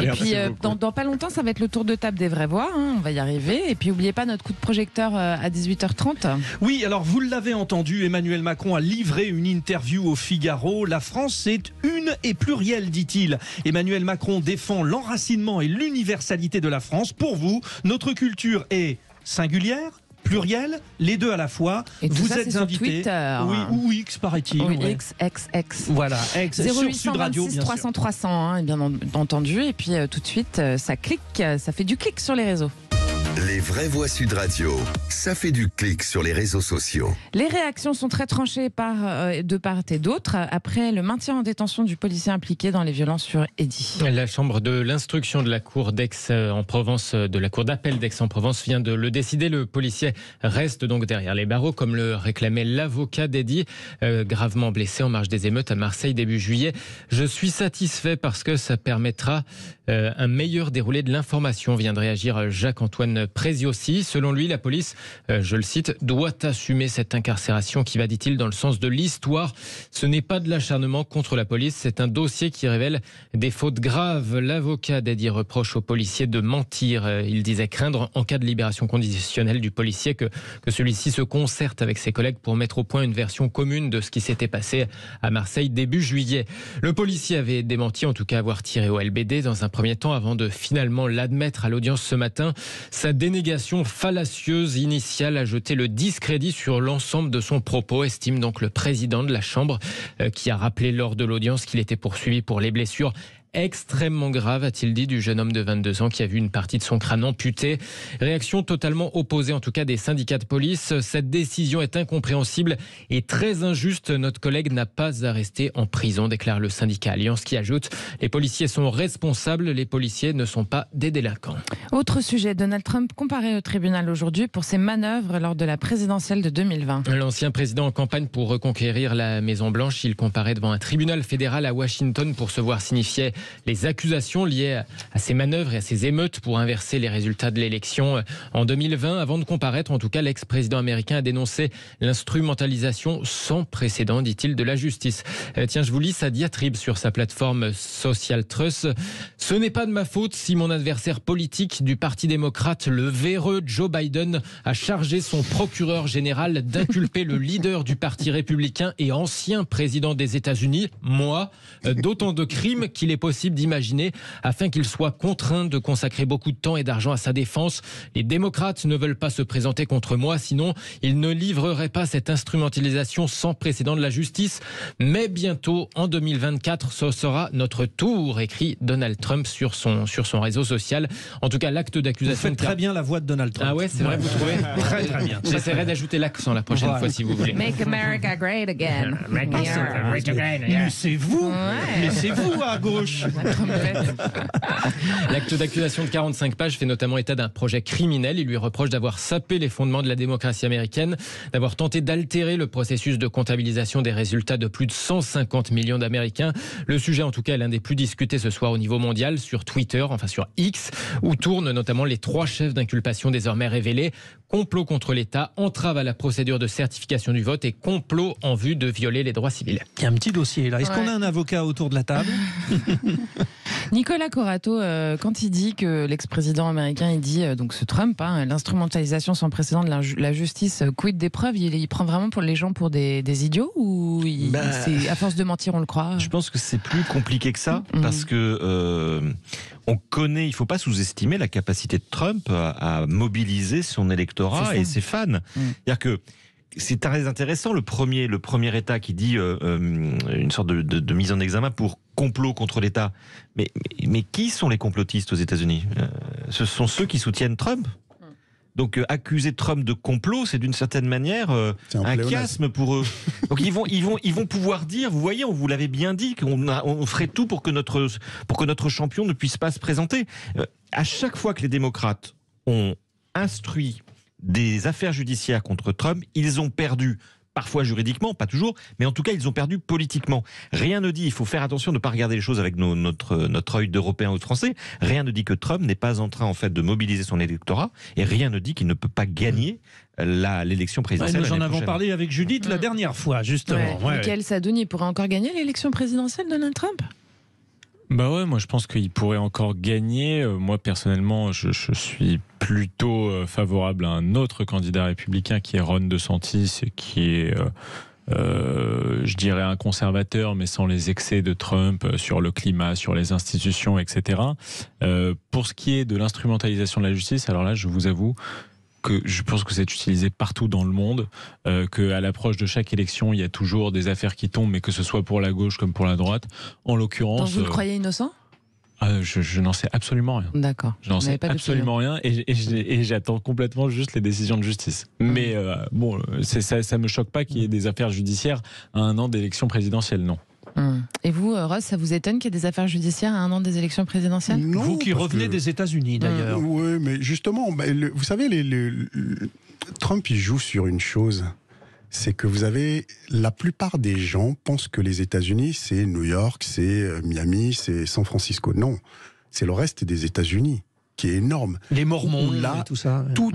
S2: Et puis, dans pas longtemps, ça va être le tour de table des vraies voix. On va y arriver. Et puis, n'oubliez pas notre coup de projecteur à 18h30.
S3: Oui, alors vous l'avez entendu, Emmanuel Macron a livré une interview au Figaro. La France est une et plurielle, dit-il. Emmanuel Macron défend l'enracinement et l'universalité de la France. Pour vous, notre culture est singulière, plurielle, les deux à la fois.
S2: Et
S3: vous
S2: ça,
S3: êtes invité.
S2: Oui,
S3: ou X paraît-il.
S2: Oui,
S3: ouais.
S2: X.
S3: Voilà, X sur Sud Radio, bien
S2: 300
S3: sûr.
S2: 300, bien entendu. Et puis tout de suite, ça clique, ça fait du clic sur les réseaux.
S1: Les vraies voix Sud Radio, ça fait du clic sur les réseaux sociaux.
S2: Les réactions sont très tranchées de part et d'autre après le maintien en détention du policier impliqué dans les violences sur Eddy.
S10: La chambre de l'instruction de la cour d'Aix-en-Provence, de la cour d'appel d'Aix-en-Provence vient de le décider. Le policier reste donc derrière les barreaux, comme le réclamait l'avocat d'Eddy, gravement blessé en marge des émeutes à Marseille début juillet. Je suis satisfait parce que ça permettra un meilleur déroulé de l'information, vient de réagir Jacques-Antoine Préziossi. Selon lui, la police, je le cite, doit assumer cette incarcération qui va, dit-il, dans le sens de l'histoire. Ce n'est pas de l'acharnement contre la police, c'est un dossier qui révèle des fautes graves. L'avocat d'Eddy reproche aux policiers de mentir. Il disait craindre, en cas de libération conditionnelle du policier, que celui-ci se concerte avec ses collègues pour mettre au point une version commune de ce qui s'était passé à Marseille début juillet. Le policier avait démenti, en tout cas avoir tiré au LBD dans un premier temps, avant de finalement l'admettre à l'audience ce matin. Sa dénégation fallacieuse initiale a jeté le discrédit sur l'ensemble de son propos, estime donc le président de la Chambre, qui a rappelé lors de l'audience qu'il était poursuivi pour les blessures extrêmement grave, a-t-il dit, du jeune homme de 22 ans qui a vu une partie de son crâne amputée. Réaction totalement opposée, en tout cas des syndicats de police. Cette décision est incompréhensible et très injuste. Notre collègue n'a pas à rester en prison, déclare le syndicat Alliance, qui ajoute: les policiers sont responsables, les policiers ne sont pas des délinquants.
S2: Autre sujet, Donald Trump comparé au tribunal aujourd'hui pour ses manœuvres lors de la présidentielle de 2020.
S10: L'ancien président en campagne pour reconquérir la Maison-Blanche, il comparaît devant un tribunal fédéral à Washington pour se voir signifier les accusations liées à ces manœuvres et à ces émeutes pour inverser les résultats de l'élection en 2020. Avant de comparaître, en tout cas, l'ex-président américain a dénoncé l'instrumentalisation sans précédent, dit-il, de la justice. Tiens, je vous lis sa diatribe sur sa plateforme Social Trust. Ce n'est pas de ma faute si mon adversaire politique du Parti démocrate, le véreux Joe Biden, a chargé son procureur général d'inculper le leader du Parti républicain et ancien président des États-Unis, moi, d'autant de crimes qu'il est possible d'imaginer afin qu'il soit contraint de consacrer beaucoup de temps et d'argent à sa défense. Les démocrates ne veulent pas se présenter contre moi, sinon ils ne livreraient pas cette instrumentalisation sans précédent de la justice. Mais bientôt, en 2024, ce sera notre tour, écrit Donald Trump sur son réseau social. En tout cas, l'acte d'accusation...
S3: Vous faites très bien la voix de Donald Trump.
S10: Ah ouais, c'est vrai, vous trouvez?
S3: Très très bien.
S10: J'essaierai d'ajouter l'accent la prochaine fois si vous voulez.
S2: Make America great again.
S3: Mais c'est vous, mais c'est vous à gauche.
S10: poche. L'acte d'accusation de 45 pages fait notamment état d'un projet criminel. Il lui reproche d'avoir sapé les fondements de la démocratie américaine, d'avoir tenté d'altérer le processus de comptabilisation des résultats de plus de 150 millions d'Américains. Le sujet, en tout cas, est l'un des plus discutés ce soir au niveau mondial, sur Twitter, enfin sur X, où tournent notamment les 3 chefs d'inculpation désormais révélés. Complot contre l'État, entrave à la procédure de certification du vote et complot en vue de violer les droits civils.
S3: Il y a un petit dossier là. Est-ce qu'on a un avocat autour de la table?
S2: Nicolas Corato, quand il dit que l'ex-président américain, il dit, donc ce Trump, l'instrumentalisation sans précédent de la justice, quid des preuves, il prend vraiment pour les gens pour des idiots ou c'est, à force de mentir, on le croit?
S4: Je pense que c'est plus compliqué que ça, parce que on connaît, il ne faut pas sous-estimer la capacité de Trump à mobiliser son électorat et ses fans. C'est-à-dire que c'est très intéressant, le premier État qui dit une sorte de mise en examen pour complot contre l'État. Mais qui sont les complotistes aux États-Unis? Ce sont ceux qui soutiennent Trump. Donc accuser Trump de complot, c'est d'une certaine manière un chiasme pour eux. Donc ils vont pouvoir dire, vous voyez, on vous l'avait bien dit, qu'on ferait tout pour que notre champion ne puisse pas se présenter. À chaque fois que les démocrates ont instruit des affaires judiciaires contre Trump, ils ont perdu. Parfois juridiquement, pas toujours, mais en tout cas, ils ont perdu politiquement. Rien ne dit, il faut faire attention de ne pas regarder les choses avec notre œil d'Européen ou de Français, rien ne dit que Trump n'est pas en train en fait de mobiliser son électorat, et rien ne dit qu'il ne peut pas gagner l'élection présidentielle.
S3: Nous en avons parlé avec Judith la dernière fois, justement.
S2: Michael Sadouni pourrait encore gagner l'élection présidentielle, Donald Trump?
S5: Bah ouais, moi je pense qu'il pourrait encore gagner. Moi personnellement, je suis plutôt favorable à un autre candidat républicain qui est Ron DeSantis, qui est, je dirais, un conservateur, mais sans les excès de Trump sur le climat, sur les institutions, etc. Pour ce qui est de l'instrumentalisation de la justice, alors là, je vous avoue que je pense que c'est utilisé partout dans le monde, qu'à l'approche de chaque élection, il y a toujours des affaires qui tombent, mais que ce soit pour la gauche comme pour la droite. En l'occurrence...
S2: Donc vous le croyez innocent?
S5: Je n'en sais absolument rien.
S2: D'accord.
S5: Je n'en sais absolument rien et j'attends complètement juste les décisions de justice. Mais bon, ça me choque pas qu'il y ait des affaires judiciaires à 1 an d'élection présidentielle, non.
S2: Et vous, Ross, ça vous étonne qu'il y ait des affaires judiciaires à 1 an des élections présidentielles?
S3: Non, vous qui revenez des États-Unis d'ailleurs.
S6: Oui, mais justement, vous savez, Trump, il joue sur une chose. C'est que vous avez, la plupart des gens pensent que les États-Unis, c'est New York, c'est Miami, c'est San Francisco. Non, c'est le reste des États-Unis qui est énorme.
S3: Les Mormons,
S6: là,
S3: et tout ça.
S6: Tout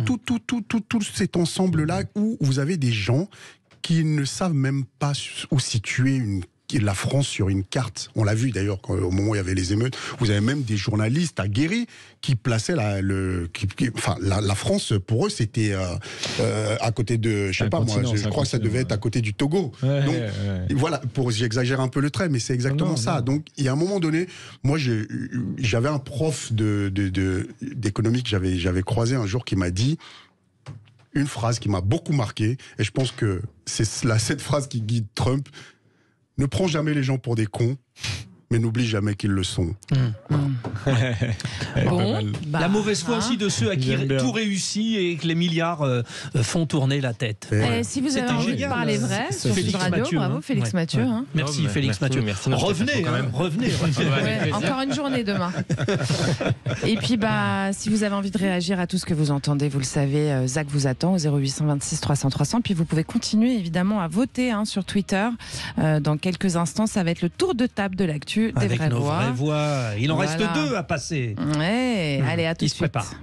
S6: cet ensemble-là où vous avez des gens qui ne savent même pas où situer la France sur une carte. On l'a vu d'ailleurs au moment où il y avait les émeutes. Vous avez même des journalistes aguerris qui plaçaient la France, pour eux, c'était à côté de, je sais pas moi, je crois que ça devait être à côté du Togo. Donc voilà, j'exagère un peu le trait, mais c'est exactement ça. Donc il y a un moment donné, moi j'avais un prof d'économie que j'avais croisé un jour qui m'a dit une phrase qui m'a beaucoup marqué, et je pense que c'est cette phrase qui guide Trump. Ne prends jamais les gens pour des cons, mais n'oublie jamais qu'ils le sont.
S3: La mauvaise foi aussi de ceux à qui tout réussit et que les milliards font tourner la tête.
S2: Si vous avez envie de parler vrai sur Sud Radio, bravo Félix Mathieu.
S3: Merci Félix Mathieu. Revenez.
S2: Encore une journée demain. Et puis si vous avez envie de réagir à tout ce que vous entendez, vous le savez, Zach vous attend au 0826 300 300. Puis vous pouvez continuer évidemment à voter sur Twitter. Dans quelques instants, ça va être le tour de table de l'actu.
S3: Avec nos vraies voix. Il en reste 2 à passer.
S2: Allez, à tout de suite.
S3: Prépare.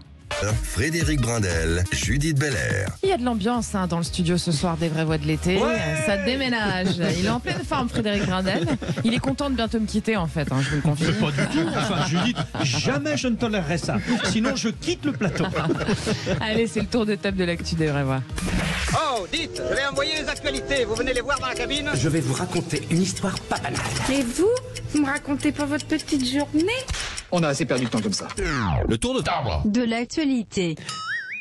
S1: Frédéric Brindel, Judith Belair.
S2: Il y a de l'ambiance dans le studio ce soir des vraies voix de l'été. Ça déménage. Il est en pleine forme, Frédéric Brindel. Il est content de bientôt me quitter en fait, je vous le confie.
S3: Pas du tout. Enfin, Judith, jamais je ne tolérerai ça. Sinon, je quitte le plateau.
S2: Allez, c'est le tour de table de l'actu des vraies voix.
S19: Oh, dites, je vais envoyer les actualités. Vous venez les voir dans la cabine?
S20: Je vais vous raconter une histoire pas banale.
S21: Et vous me racontez pas votre petite journée?
S20: On a assez perdu de temps comme ça.
S9: Le tour de table
S21: de l'actualité.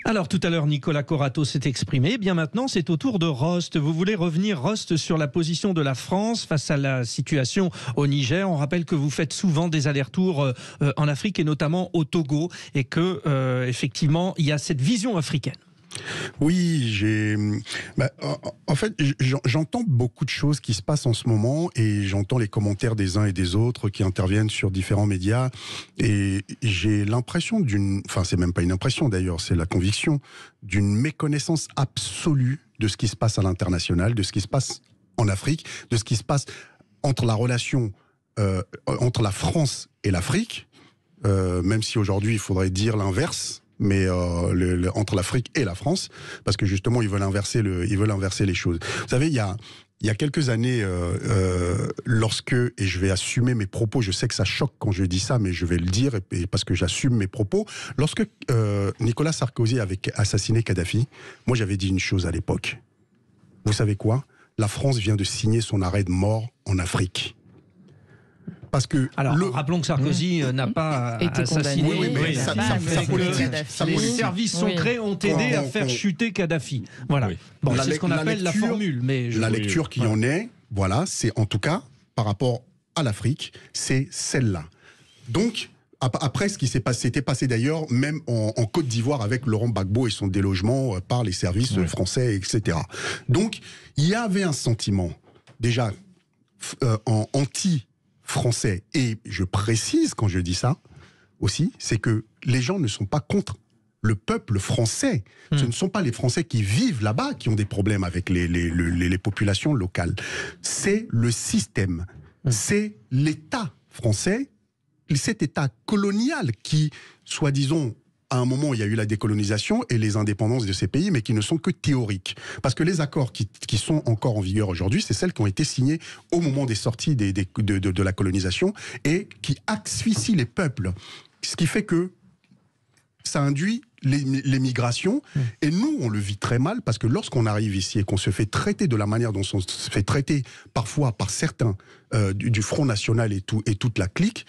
S3: Alors tout à l'heure, Nicolas Corato s'est exprimé. Bien maintenant, c'est au tour de Rost. Vous voulez revenir, Rost, sur la position de la France face à la situation au Niger. On rappelle que vous faites souvent des allers-retours en Afrique et notamment au Togo et que effectivement, il y a cette vision africaine.
S6: Oui, en fait, j'entends beaucoup de choses qui se passent en ce moment et j'entends les commentaires des uns et des autres qui interviennent sur différents médias et j'ai l'impression enfin c'est même pas une impression d'ailleurs, c'est la conviction d'une méconnaissance absolue de ce qui se passe à l'international, de ce qui se passe en Afrique, de ce qui se passe entre la relation entre la France et l'Afrique, même si aujourd'hui il faudrait dire l'inverse. Mais entre l'Afrique et la France, parce que justement ils veulent inverser les choses. Vous savez, il y a quelques années, et je vais assumer mes propos, je sais que ça choque quand je dis ça, mais je vais le dire et parce que j'assume mes propos. Lorsque Nicolas Sarkozy avait assassiné Kadhafi, moi j'avais dit une chose à l'époque. Vous savez quoi ? La France vient de signer son arrêt de mort en Afrique. Parce que
S3: rappelons que Sarkozy n'a pas assassiné.
S6: Oui, mais
S3: les services secrets ont aidé à faire chuter Kadhafi. Voilà. Oui. Bon, c'est ce qu'on appelle la formule. Mais
S6: la lecture qui en est, voilà, c'est en tout cas par rapport à l'Afrique, c'est celle-là. Donc après, ce qui s'était passé d'ailleurs, même en Côte d'Ivoire avec Laurent Gbagbo et son délogement par les services français, etc. Donc, il y avait un sentiment déjà anti-français, et je précise quand je dis ça aussi, c'est que les gens ne sont pas contre le peuple français. Ce ne sont pas les Français qui vivent là-bas qui ont des problèmes avec les populations locales. C'est le système, c'est l'État français, cet État colonial qui, soi-disant, à un moment, il y a eu la décolonisation et les indépendances de ces pays, mais qui ne sont que théoriques. Parce que les accords qui sont encore en vigueur aujourd'hui, c'est celles qui ont été signées au moment des sorties de la colonisation et qui asphyxient les peuples. Ce qui fait que ça induit les migrations. Et nous, on le vit très mal parce que lorsqu'on arrive ici et qu'on se fait traiter de la manière dont on se fait traiter parfois par certains du Front National et toute la clique,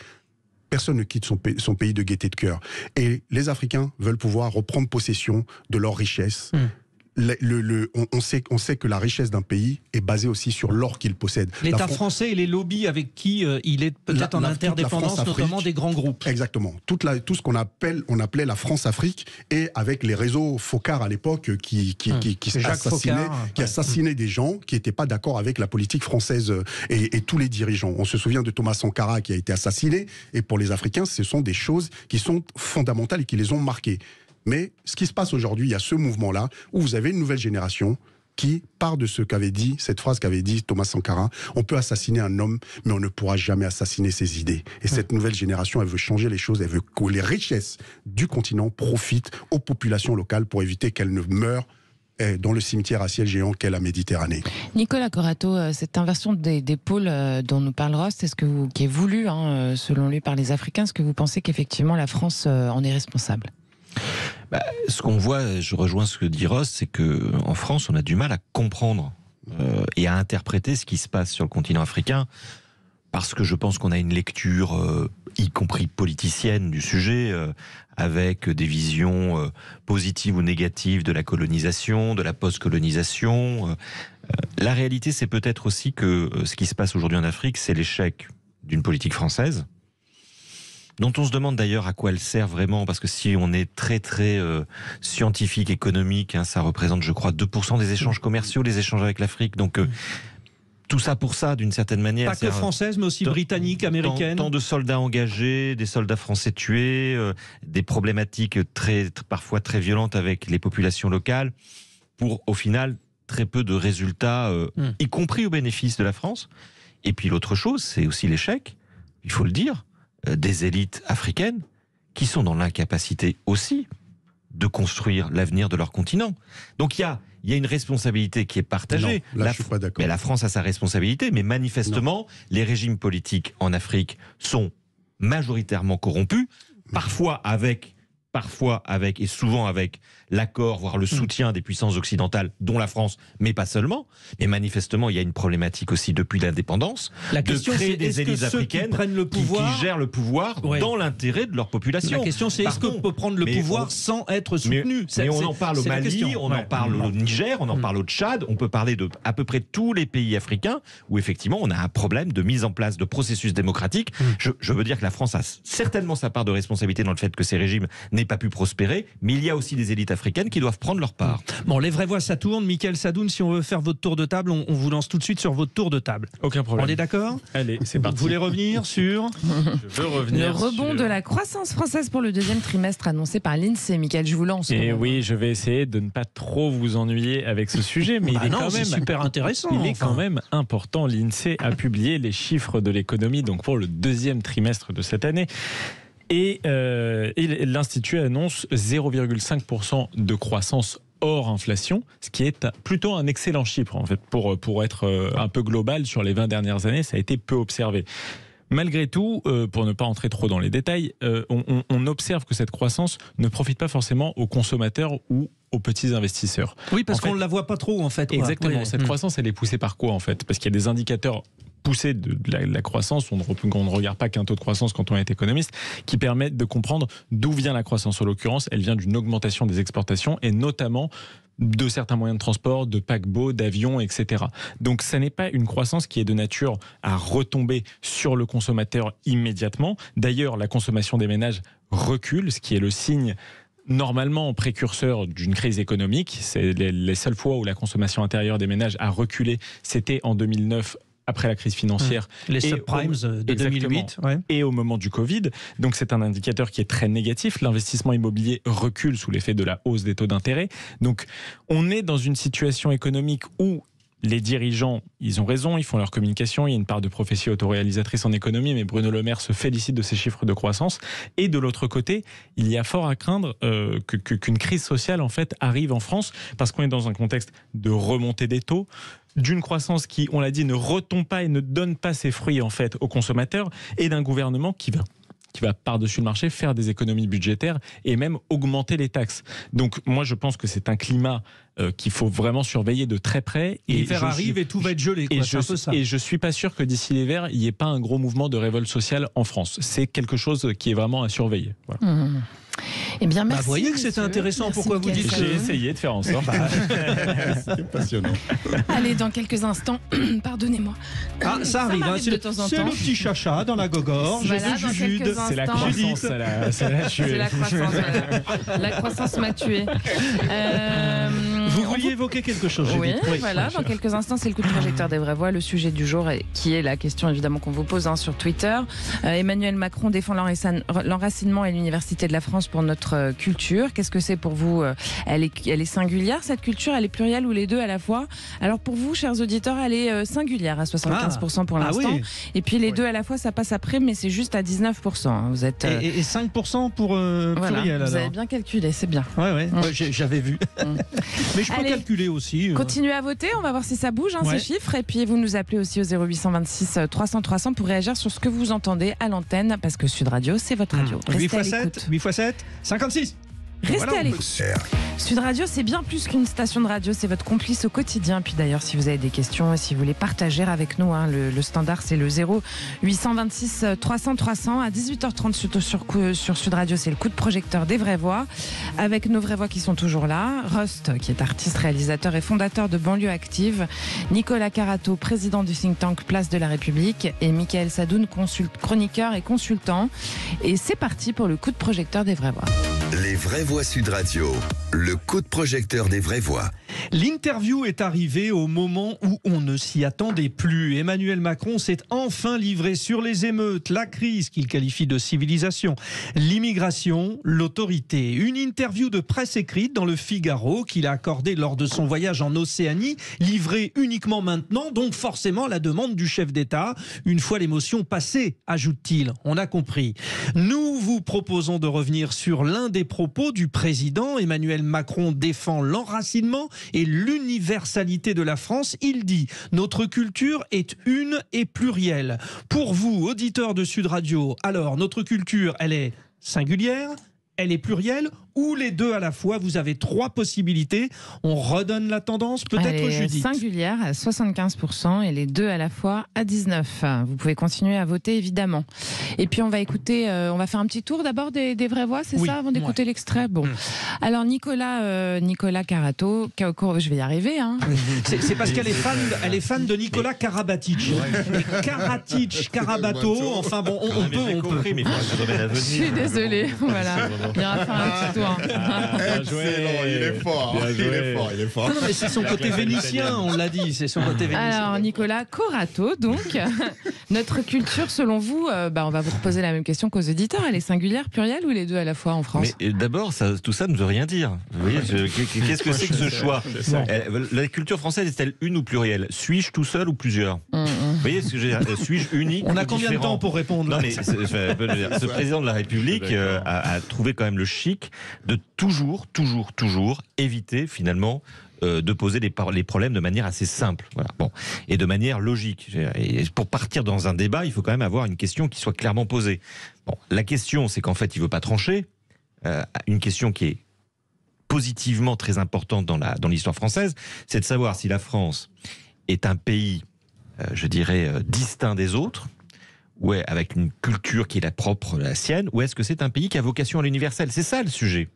S6: personne ne quitte son pays de gaieté de cœur. Et les Africains veulent pouvoir reprendre possession de leurs richesses. On sait que la richesse d'un pays est basée aussi sur l'or qu'il possède.
S3: L'État français et les lobbies avec qui il est peut-être en interdépendance, notamment des grands groupes.
S6: Exactement. Tout ce qu'on appelait la France-Afrique, et avec les réseaux Foccart à l'époque qui assassinaient des gens qui n'étaient pas d'accord avec la politique française et tous les dirigeants. On se souvient de Thomas Sankara qui a été assassiné, et pour les Africains, ce sont des choses qui sont fondamentales et qui les ont marqués. Mais ce qui se passe aujourd'hui, il y a ce mouvement-là où vous avez une nouvelle génération qui part de cette phrase qu'avait dit Thomas Sankara: on peut assassiner un homme, mais on ne pourra jamais assassiner ses idées. Et cette nouvelle génération, elle veut changer les choses, elle veut que les richesses du continent profitent aux populations locales pour éviter qu'elles ne meurent dans le cimetière à ciel géant qu'est la Méditerranée.
S2: Nicolas Corato, cette inversion des pôles dont nous parle Rost, qui est voulue, selon lui, par les Africains, est-ce que vous pensez qu'effectivement la France en est responsable ?
S4: Ce qu'on voit, je rejoins ce que dit Ross, c'est qu'en France, on a du mal à comprendre et à interpréter ce qui se passe sur le continent africain, parce que je pense qu'on a une lecture, y compris politicienne, du sujet, avec des visions positives ou négatives de la colonisation, de la post-colonisation. La réalité, c'est peut-être aussi que ce qui se passe aujourd'hui en Afrique, c'est l'échec d'une politique française, dont on se demande d'ailleurs à quoi elle sert vraiment, parce que si on est très scientifique, économique, ça représente, je crois, 2% des échanges commerciaux, les échanges avec l'Afrique, donc tout ça pour ça, d'une certaine manière.
S3: Pas que française, mais aussi britannique, américaine.
S4: Tant de soldats engagés, des soldats français tués, des problématiques parfois très violentes avec les populations locales, pour au final très peu de résultats, y compris au bénéfice de la France. Et puis l'autre chose, c'est aussi l'échec, il faut le dire, des élites africaines qui sont dans l'incapacité aussi de construire l'avenir de leur continent. Donc il y a une responsabilité qui est partagée.
S6: Non, là, je suis pas d'accord.
S4: Mais la France a sa responsabilité, mais manifestement, les régimes politiques en Afrique sont majoritairement corrompus, parfois avec et souvent avec l'accord, voire le soutien des puissances occidentales, dont la France, mais pas seulement. Mais manifestement, il y a une problématique aussi depuis l'indépendance, de créer des élites africaines qui gèrent le pouvoir dans l'intérêt de leur population.
S3: La question, c'est est-ce qu'on peut prendre le pouvoir sans être soutenu ?
S4: Mais on en parle au Mali, on en parle au Niger, on en parle au Tchad, on peut parler de à peu près tous les pays africains où effectivement on a un problème de mise en place de processus démocratiques. Je veux dire que la France a certainement sa part de responsabilité dans le fait que ces régimes n'aient pas pu prospérer, mais il y a aussi des élites africaines qui doivent prendre leur part.
S3: Bon, les vraies voix, ça tourne. Michael Sadoun, si on veut faire votre tour de table, on vous lance tout de suite sur votre tour de table.
S5: Aucun problème.
S3: On est d'accord ?
S5: Allez, c'est parti.
S3: Vous voulez revenir sur
S5: Je veux revenir
S2: le rebond de la croissance française pour le deuxième trimestre annoncé par l'INSEE. Michael, je vous lance.
S5: Et oui, je vais essayer de ne pas trop vous ennuyer avec ce sujet, mais il est quand même
S3: super intéressant.
S5: Il est quand même important. L'INSEE a publié les chiffres de l'économie donc pour le deuxième trimestre de cette année. Et l'Institut annonce 0,5% de croissance hors inflation, ce qui est plutôt un excellent chiffre en fait pour être un peu global sur les 20 dernières années, ça a été peu observé. Malgré tout, pour ne pas entrer trop dans les détails, on observe que cette croissance ne profite pas forcément aux consommateurs ou aux petits investisseurs.
S3: Oui, parce qu'on ne la voit pas trop en fait.
S5: Exactement.
S3: Oui.
S5: Cette croissance, elle est poussée par quoi en fait ? Parce qu'il y a des indicateurs poussés de la croissance, on ne regarde pas qu'un taux de croissance quand on est économiste, qui permettent de comprendre d'où vient la croissance. En l'occurrence, elle vient d'une augmentation des exportations et notamment de certains moyens de transport, de paquebots, d'avions, etc. Donc ça n'est pas une croissance qui est de nature à retomber sur le consommateur immédiatement. D'ailleurs, la consommation des ménages recule, ce qui est le signe normalement précurseur d'une crise économique. C'est les seules fois où la consommation intérieure des ménages a reculé, c'était en 2009, après la crise financière.
S3: Les subprimes de 2008. Ouais.
S5: Et au moment du Covid. Donc c'est un indicateur qui est très négatif. L'investissement immobilier recule sous l'effet de la hausse des taux d'intérêt. Donc on est dans une situation économique où les dirigeants, ils ont raison, ils font leur communication, il y a une part de prophétie autoréalisatrice en économie, mais Bruno Le Maire se félicite de ces chiffres de croissance. Et de l'autre côté, il y a fort à craindre qu'une crise sociale en fait arrive en France, parce qu'on est dans un contexte de remontée des taux, d'une croissance qui, on l'a dit, ne retombe pas et ne donne pas ses fruits en fait aux consommateurs, et d'un gouvernement qui va par-dessus le marché faire des économies budgétaires et même augmenter les taxes. Donc moi je pense que c'est un climat qu'il faut vraiment surveiller de très près.
S3: L'hiver arrive et tout va être gelé.
S5: Et je suis pas sûr que d'ici l'hiver, il n'y ait pas un gros mouvement de révolte sociale en France. C'est quelque chose qui est vraiment à surveiller. Voilà.
S2: Eh bien, merci.
S3: Vous voyez que c'était intéressant.
S2: Merci,
S3: pourquoi vous dites
S5: J'ai essayé de faire en sorte.
S6: C'est passionnant.
S2: Allez, dans quelques instants, pardonnez-moi.
S3: Ah, ça arrive.
S2: de temps en temps.
S3: C'est le petit chacha dans la gogorge
S2: Voilà,
S3: de
S2: dans
S3: Jujude.
S2: quelques
S5: C'est la
S2: instants.
S5: croissance, ça l'a tué.
S2: C'est la croissance. La croissance m'a tué.
S3: Vous vouliez évoquer quelque chose,
S2: Oui,
S3: Judith.
S2: voilà. Dans quelques instants, c'est le coup de projecteur des vraies voix. Le sujet du jour, qui est la question évidemment qu'on vous pose sur Twitter. Emmanuel Macron défend l'enracinement et l'université de la France pour notre culture. Qu'est-ce que c'est pour vous ? Elle est singulière, cette culture ? Elle est plurielle ou les deux à la fois ? Alors pour vous, chers auditeurs, elle est singulière à 75% pour l'instant.
S3: Oui.
S2: Et puis les deux à la fois, ça passe après, mais c'est juste à 19%. Vous êtes,
S3: Et 5% pour
S2: voilà,
S3: pluriel.
S2: vous
S3: alors.
S2: avez bien calculé, c'est bien.
S3: Ouais, j'avais vu. Mais je peux
S2: Allez,
S3: calculer aussi.
S2: Continuez à voter, on va voir si ça bouge, ces chiffres. Et puis vous nous appelez aussi au 0826 300 300 pour réagir sur ce que vous entendez à l'antenne, parce que Sud Radio, c'est votre radio.
S3: 8 x 7, 8 x 7, 56.
S2: Restez à l'écoute. Sud Radio, c'est bien plus qu'une station de radio, c'est votre complice au quotidien. Puis d'ailleurs, si vous avez des questions et si vous voulez partager avec nous, le standard, c'est le 0826 300 300 à 18h30 sur Sud Radio. C'est le coup de projecteur des vraies voix, avec nos vraies voix qui sont toujours là. Rust, qui est artiste, réalisateur et fondateur de Banlieue Active. Nicolas Carato, président du think tank Place de la République. Et Michael Sadoun, chroniqueur et consultant. Et c'est parti pour le coup de projecteur des vraies voix.
S1: Les vraies voix Sud Radio, le coup de projecteur des vraies voix.
S3: L'interview est arrivée au moment où on ne s'y attendait plus. Emmanuel Macron s'est enfin livré sur les émeutes, la crise qu'il qualifie de civilisation, l'immigration, l'autorité. Une interview de presse écrite dans le Figaro qu'il a accordée lors de son voyage en Océanie, livrée uniquement maintenant, donc forcément à la demande du chef d'État. Une fois l'émotion passée, ajoute-t-il. On a compris. Nous vous proposons de revenir sur l'un des propos du président. Emmanuel Macron défend l'enracinement et l'universalité de la France. Il dit « Notre culture est une et plurielle ». Pour vous, auditeurs de Sud Radio, alors notre culture, elle est singulière, elle est plurielle ou les deux à la fois? Vous avez trois possibilités. On redonne la tendance, peut-être, Judith.
S2: Singulière à 75% et les deux à la fois à 19%. Vous pouvez continuer à voter, évidemment. Et puis on va écouter, on va faire un petit tour d'abord des vraies voix, c'est ça, avant d'écouter l'extrait. Bon, alors Nicolas Carato, je vais y arriver. Hein.
S3: C'est parce qu'elle est fan de Nicolas Karabatic. Karabato, enfin bon, on peut.
S2: Je suis désolée, voilà. Il ira faire un petit tour.
S9: Excellent, il est fort. Il est fort.
S3: Non, mais c'est son côté vénitien, on l'a dit, c'est son côté vénitien.
S2: Alors, Nicolas Corato, donc, notre culture, selon vous, on va vous reposer la même question qu'aux auditeurs. Elle est singulière, plurielle ou les deux à la fois en France?
S4: Mais d'abord, tout ça ne veut rien dire. Vous voyez, qu'est-ce que c'est que ce choix? La culture française est-elle une ou plurielle? Suis-je tout seul ou plusieurs? Vous voyez ce que je veux dire? Suis-je unique?
S3: On a combien de temps pour répondre?
S4: Non, mais ce président de la République a trouvé quand même le chic de toujours éviter finalement de poser les problèmes de manière assez simple, voilà. Bon, et de manière logique. Et pour partir dans un débat, il faut quand même avoir une question qui soit clairement posée. Bon, la question, c'est qu'en fait, il veut pas trancher. Une question qui est positivement très importante dans l'histoire française, c'est de savoir si la France est un pays, je dirais, distinct des autres, ouais, avec une culture qui est la sienne, ou est-ce que c'est un pays qui a vocation à l'universel? C'est ça le sujet.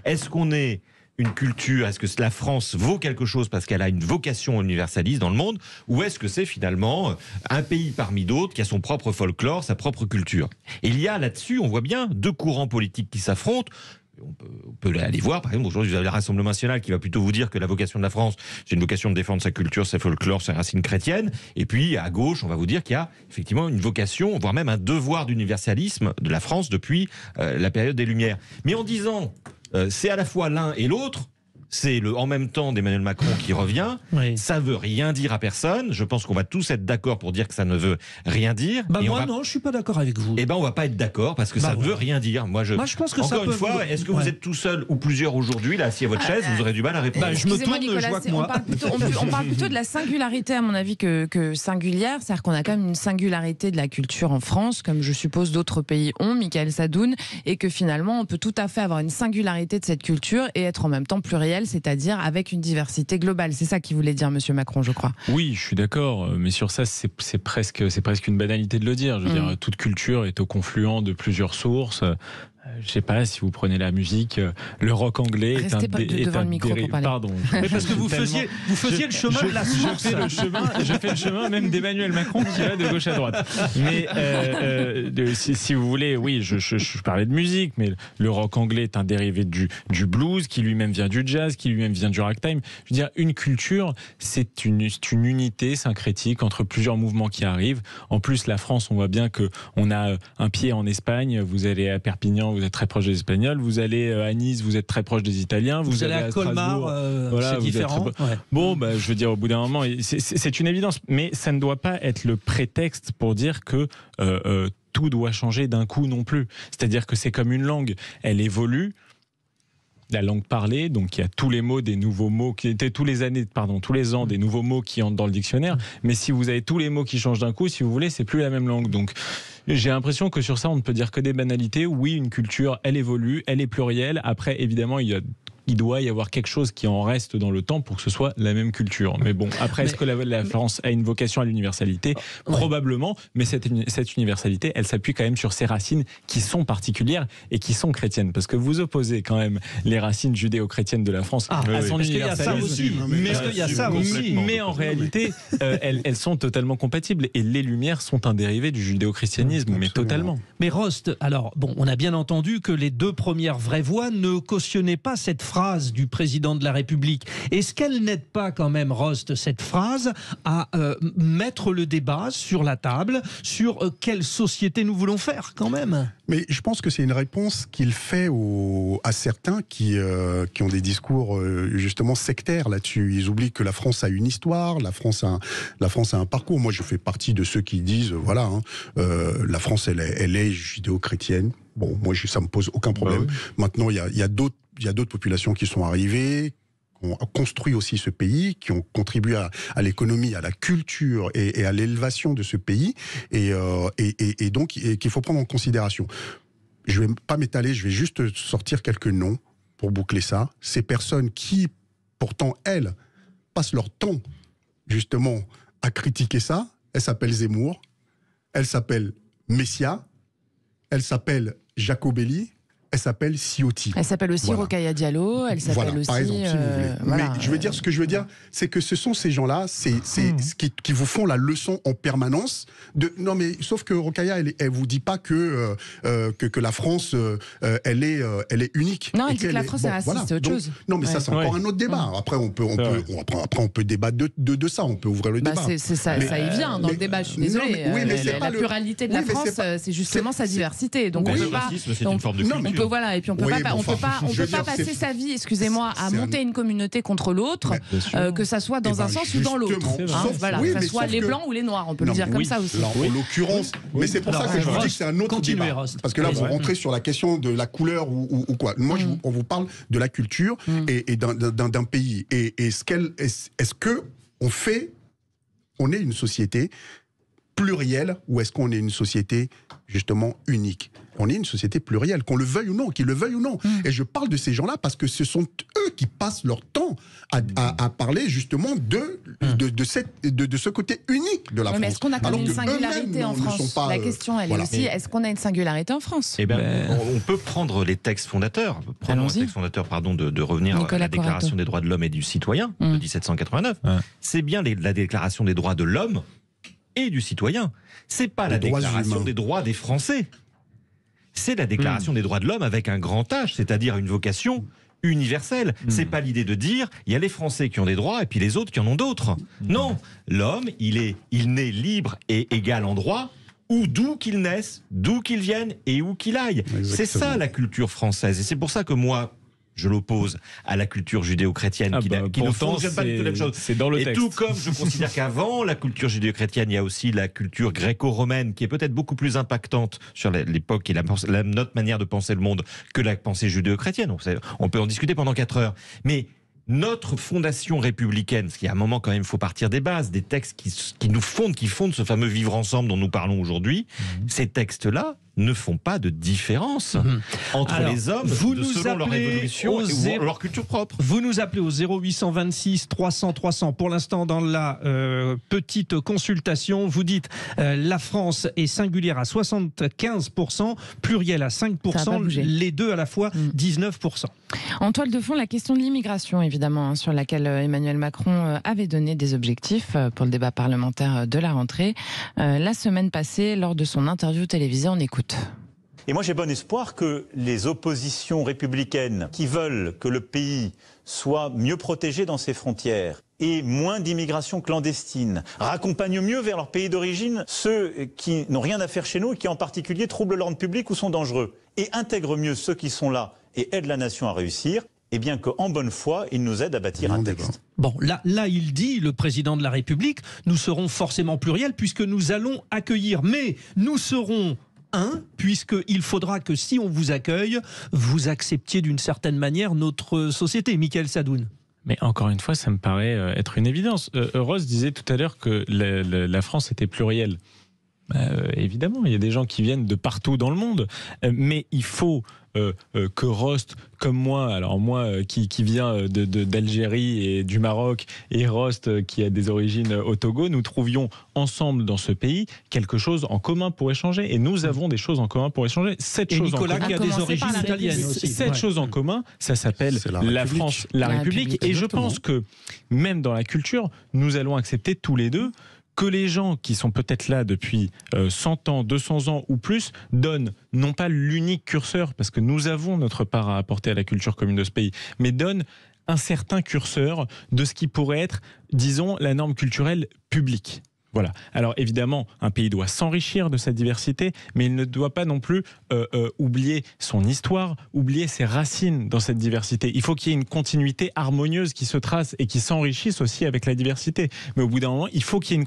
S4: Est-ce qu'on est une culture, est-ce que la France vaut quelque chose parce qu'elle a une vocation universaliste dans le monde, ou est-ce que c'est finalement un pays parmi d'autres qui a son propre folklore, sa propre culture? Et il y a là-dessus, on voit bien, deux courants politiques qui s'affrontent. On peut aller voir, par exemple, aujourd'hui vous avez le Rassemblement national qui va plutôt vous dire que la vocation de la France, c'est une vocation de défendre sa culture, sa folklore, ses racines chrétiennes. Et puis à gauche, on va vous dire qu'il y a effectivement une vocation, voire même un devoir d'universalisme de la France depuis la période des Lumières. Mais en disant c'est à la fois l'un et l'autre, c'est le en même temps d'Emmanuel Macron qui revient. Oui. Ça veut rien dire à personne. Je pense qu'on va tous être d'accord pour dire que ça ne veut rien dire.
S3: Non, je suis pas d'accord avec vous.
S4: On va pas être d'accord parce que ça ne veut rien dire. Moi, je pense que encore une fois, est-ce que vous êtes tout seul ou plusieurs aujourd'hui là, assis à votre chaise, vous aurez du mal à répondre.
S3: Je me tourne, Nicolas, je vois que moi.
S2: On parle plutôt de la singularité, à mon avis, que singulière. C'est-à-dire qu'on a quand même une singularité de la culture en France, comme je suppose d'autres pays ont, Michael Sadoun, et que finalement, on peut tout à fait avoir une singularité de cette culture et être en même temps pluriel, c'est-à-dire avec une diversité globale. C'est ça qu'il voulait dire, Monsieur Macron, je crois.
S5: Oui, je suis d'accord, mais sur ça, c'est presque une banalité de le dire. Je veux dire, toute culture est au confluent de plusieurs sources. Je sais pas si vous prenez la musique, le rock anglais est un pardon.
S3: Mais parce que vous faisiez le chemin de la source.
S5: Je fais le chemin même d'Emmanuel Macron qui va de gauche à droite. Mais si vous voulez, oui, je parlais de musique, mais le rock anglais est un dérivé du blues, qui lui-même vient du jazz, qui lui-même vient du ragtime. Je veux dire, une culture, c'est une unité syncrétique entre plusieurs mouvements qui arrivent. En plus, la France, on voit bien que on a un pied en Espagne. Vous allez à Perpignan, vous êtes très proche des Espagnols. Vous allez à Nice, vous êtes très proche des Italiens. Vous allez à Colmar,
S3: c'est différent.
S5: Bon, je veux dire, au bout d'un moment, c'est une évidence. Mais ça ne doit pas être le prétexte pour dire que tout doit changer d'un coup non plus. C'est-à-dire que c'est comme une langue. Elle évolue. La langue parlée, donc il y a tous les mots, des nouveaux mots qui étaient tous les ans des nouveaux mots qui entrent dans le dictionnaire. Mais si vous avez tous les mots qui changent d'un coup, si vous voulez, c'est plus la même langue. Donc j'ai l'impression que sur ça, on ne peut dire que des banalités. Oui, une culture, elle évolue, elle est plurielle. Après, évidemment, il doit y avoir quelque chose qui en reste dans le temps pour que ce soit la même culture. Mais bon, après, est-ce que la France a une vocation à l'universalité? Probablement, mais cette universalité, elle s'appuie quand même sur ses racines qui sont particulières et qui sont chrétiennes. Parce que vous opposez quand même les racines judéo-chrétiennes de la France à son universalisme. Mais en réalité, elles sont totalement compatibles et les Lumières sont un dérivé du judéo-christianisme, mais totalement.
S3: Mais Rost, alors, bon, on a bien entendu que les deux premières vraies voix ne cautionnaient pas cette phrase du président de la République. Est-ce qu'elle n'aide pas quand même, Rost, cette phrase, à mettre le débat sur la table, sur quelle société nous voulons faire quand même?
S6: Mais je pense que c'est une réponse qu'il fait à certains qui ont des discours justement sectaires là-dessus. Ils oublient que la France a une histoire, la France a un parcours. Moi, je fais partie de ceux qui disent, voilà, la France, elle est judéo-chrétienne. Bon, moi, ça me pose aucun problème. Maintenant, il y a d'autres populations qui sont arrivées, qui ont construit aussi ce pays, qui ont contribué à l'économie, à la culture et à l'élévation de ce pays, et donc qu'il faut prendre en considération. Je ne vais pas m'étaler, je vais juste sortir quelques noms pour boucler ça. Ces personnes qui, pourtant, elles, passent leur temps, justement, à critiquer ça, elles s'appellent Zemmour, elles s'appellent Messia, elles s'appellent Jacobelli, elle s'appelle Ciotti.
S2: Elle s'appelle aussi Rokhaya Diallo, elle s'appelle aussi...
S6: par exemple, si vous voulez.
S2: Voilà.
S6: Mais ce que je veux dire, c'est que ce sont ces gens-là, qui vous font la leçon en permanence. Non, mais sauf que Rokhaya, elle vous dit pas que la France, elle est unique.
S2: Non, elle dit que la France est raciste, c'est autre chose.
S6: Non, mais ça, c'est encore un autre débat. Après, on peut débattre de ça, on peut ouvrir le débat.
S2: Ça y vient dans le débat, je suis désolée. La pluralité de la France, c'est justement sa diversité. Donc on peut pas...
S4: C'est une forme de culture.
S2: Voilà, et puis on peut pas passer sa vie, excusez-moi, à monter une communauté contre l'autre, que ça soit dans un sens ou dans l'autre. Voilà, que ça soit les blancs ou les noirs, on peut le dire comme ça aussi.
S6: En l'occurrence, mais c'est pour ça que je vous dis que c'est un autre débat. Parce que là, vous rentrez sur la question de la couleur ou quoi. Moi, on vous parle de la culture et d'un pays. Et est-ce que on est une société plurielle ou est-ce qu'on est une société justement unique? On est une société plurielle, qu'on le veuille ou non, qu'ils le veuillent ou non. Et je parle de ces gens-là parce que ce sont eux qui passent leur temps à parler justement de ce côté unique de la France.
S2: Mais est-ce qu'on a quand même une singularité en France? La question, elle est aussi, est-ce qu'on a une singularité en France?
S4: On peut prendre les textes fondateurs, de revenir à la Déclaration des droits de l'homme et du citoyen de 1789. C'est bien la Déclaration des droits de l'homme et du citoyen. C'est pas la Déclaration des droits des Français. C'est la Déclaration des droits de l'homme avec un grand H, c'est-à-dire une vocation universelle. C'est pas l'idée de dire il y a les Français qui ont des droits et puis les autres qui en ont d'autres. Non, l'homme, il naît libre et égal en droit, ou d'où qu'il naisse, d'où qu'il vienne et où qu'il aille. Exactement. C'est ça la culture française. Et c'est pour ça que moi, je l'oppose à la culture judéo-chrétienne qui ne fonctionne pas du tout la même chose.
S5: C'est dans le texte.
S4: Et tout comme je considère qu'avant la culture judéo-chrétienne, il y a aussi la culture gréco-romaine qui est peut-être beaucoup plus impactante sur l'époque et notre manière de penser le monde que la pensée judéo-chrétienne. On peut en discuter pendant 4 heures. Mais notre fondation républicaine, parce qu'il y a un moment quand même, il faut partir des bases, des textes qui fondent ce fameux vivre ensemble dont nous parlons aujourd'hui. Ces textes-là ne font pas de différence entre les hommes selon leur évolution et leur culture propre.
S3: Vous nous appelez au 0826 300 300. Pour l'instant, dans la petite consultation, vous dites la France est singulière à 75%, pluriel à 5%, les deux à la fois 19%.
S2: En toile de fond, la question de l'immigration, évidemment, sur laquelle Emmanuel Macron avait donné des objectifs pour le débat parlementaire de la rentrée. La semaine passée, lors de son interview télévisée, on écoute.
S8: Et moi j'ai bon espoir que les oppositions républicaines qui veulent que le pays soit mieux protégé dans ses frontières et moins d'immigration clandestine, raccompagnent mieux vers leur pays d'origine ceux qui n'ont rien à faire chez nous et qui en particulier troublent l'ordre public ou sont dangereux, et intègrent mieux ceux qui sont là et aident la nation à réussir, et bien qu'en bonne foi, ils nous aident à bâtir un texte.
S3: Bon, là, il dit, le président de la République, nous serons forcément pluriels puisque nous allons accueillir, mais nous serons puisqu'il faudra que si on vous accueille, vous acceptiez d'une certaine manière notre société. Mickaël Sadoun.
S5: Mais encore une fois, ça me paraît être une évidence. Rose disait tout à l'heure que la France était plurielle. Évidemment, il y a des gens qui viennent de partout dans le monde, mais il faut que Rost, comme moi, alors moi qui vient d'Algérie et du Maroc, et Rost qui a des origines au Togo, nous trouvions ensemble dans ce pays quelque chose en commun pour échanger. Et nous avons des choses en commun pour échanger.
S3: Nicolas qui a des origines italiennes aussi.
S5: Cette chose en commun, ça s'appelle la France, la République. Et je pense que même dans la culture, nous allons accepter tous les deux que les gens qui sont peut-être là depuis 100 ans, 200 ans ou plus donnent non pas l'unique curseur, parce que nous avons notre part à apporter à la culture commune de ce pays, mais donnent un certain curseur de ce qui pourrait être, disons, la norme culturelle publique. Voilà. Alors évidemment, un pays doit s'enrichir de sa diversité, mais il ne doit pas non plus oublier son histoire, oublier ses racines dans cette diversité. Il faut qu'il y ait une continuité harmonieuse qui se trace et qui s'enrichisse aussi avec la diversité. Mais au bout d'un moment, il faut qu'il y ait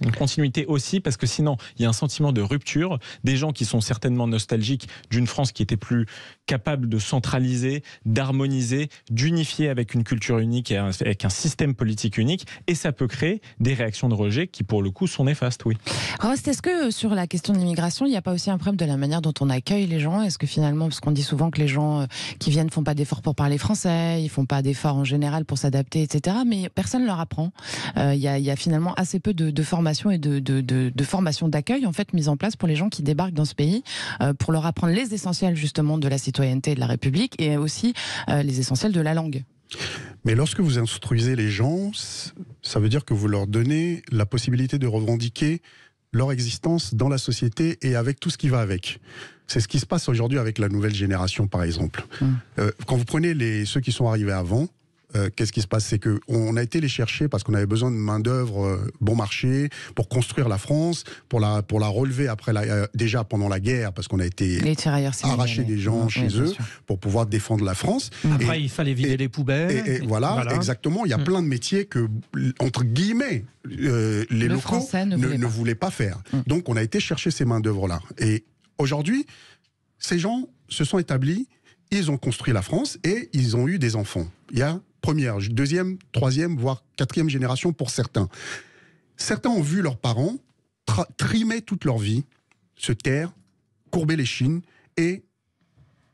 S5: une continuité aussi, parce que sinon il y a un sentiment de rupture, des gens qui sont certainement nostalgiques d'une France qui était plus capable de centraliser, d'harmoniser, d'unifier avec une culture unique et avec un système politique unique, et ça peut créer des réactions de rejet qui pour le coup sont néfastes, oui.
S2: Rost, est-ce que sur la question de l'immigration, il n'y a pas aussi un problème de la manière dont on accueille les gens? Est-ce que finalement, parce qu'on dit souvent que les gens qui viennent font pas d'efforts pour parler français, ils font pas d'efforts en général pour s'adapter, etc., mais personne ne leur apprend. Il y a finalement assez peu de formation d'information et de formation d'accueil en fait mise en place pour les gens qui débarquent dans ce pays, pour leur apprendre les essentiels justement de la citoyenneté et de la République, et aussi les essentiels de la langue.
S6: Mais lorsque vous instruisez les gens, ça veut dire que vous leur donnez la possibilité de revendiquer leur existence dans la société et avec tout ce qui va avec. C'est ce qui se passe aujourd'hui avec la nouvelle génération, par exemple. Quand vous prenez ceux qui sont arrivés avant, qu'est-ce qui se passe? C'est qu'on a été les chercher parce qu'on avait besoin de main-d'œuvre bon marché pour construire la France, pour la relever après déjà pendant la guerre, parce qu'on a été arraché des gens chez eux pour pouvoir défendre la France.
S3: Après, il fallait vider les poubelles.
S6: Et voilà, exactement. Il y a plein de métiers que, entre guillemets, les locaux ne voulaient pas faire. Donc, on a été chercher ces main-d'œuvre-là. Et aujourd'hui, ces gens se sont établis, ils ont construit la France et ils ont eu des enfants. Il y a première, deuxième, troisième, voire quatrième génération pour certains. Certains ont vu leurs parents trimer toute leur vie, se taire, courber les chines et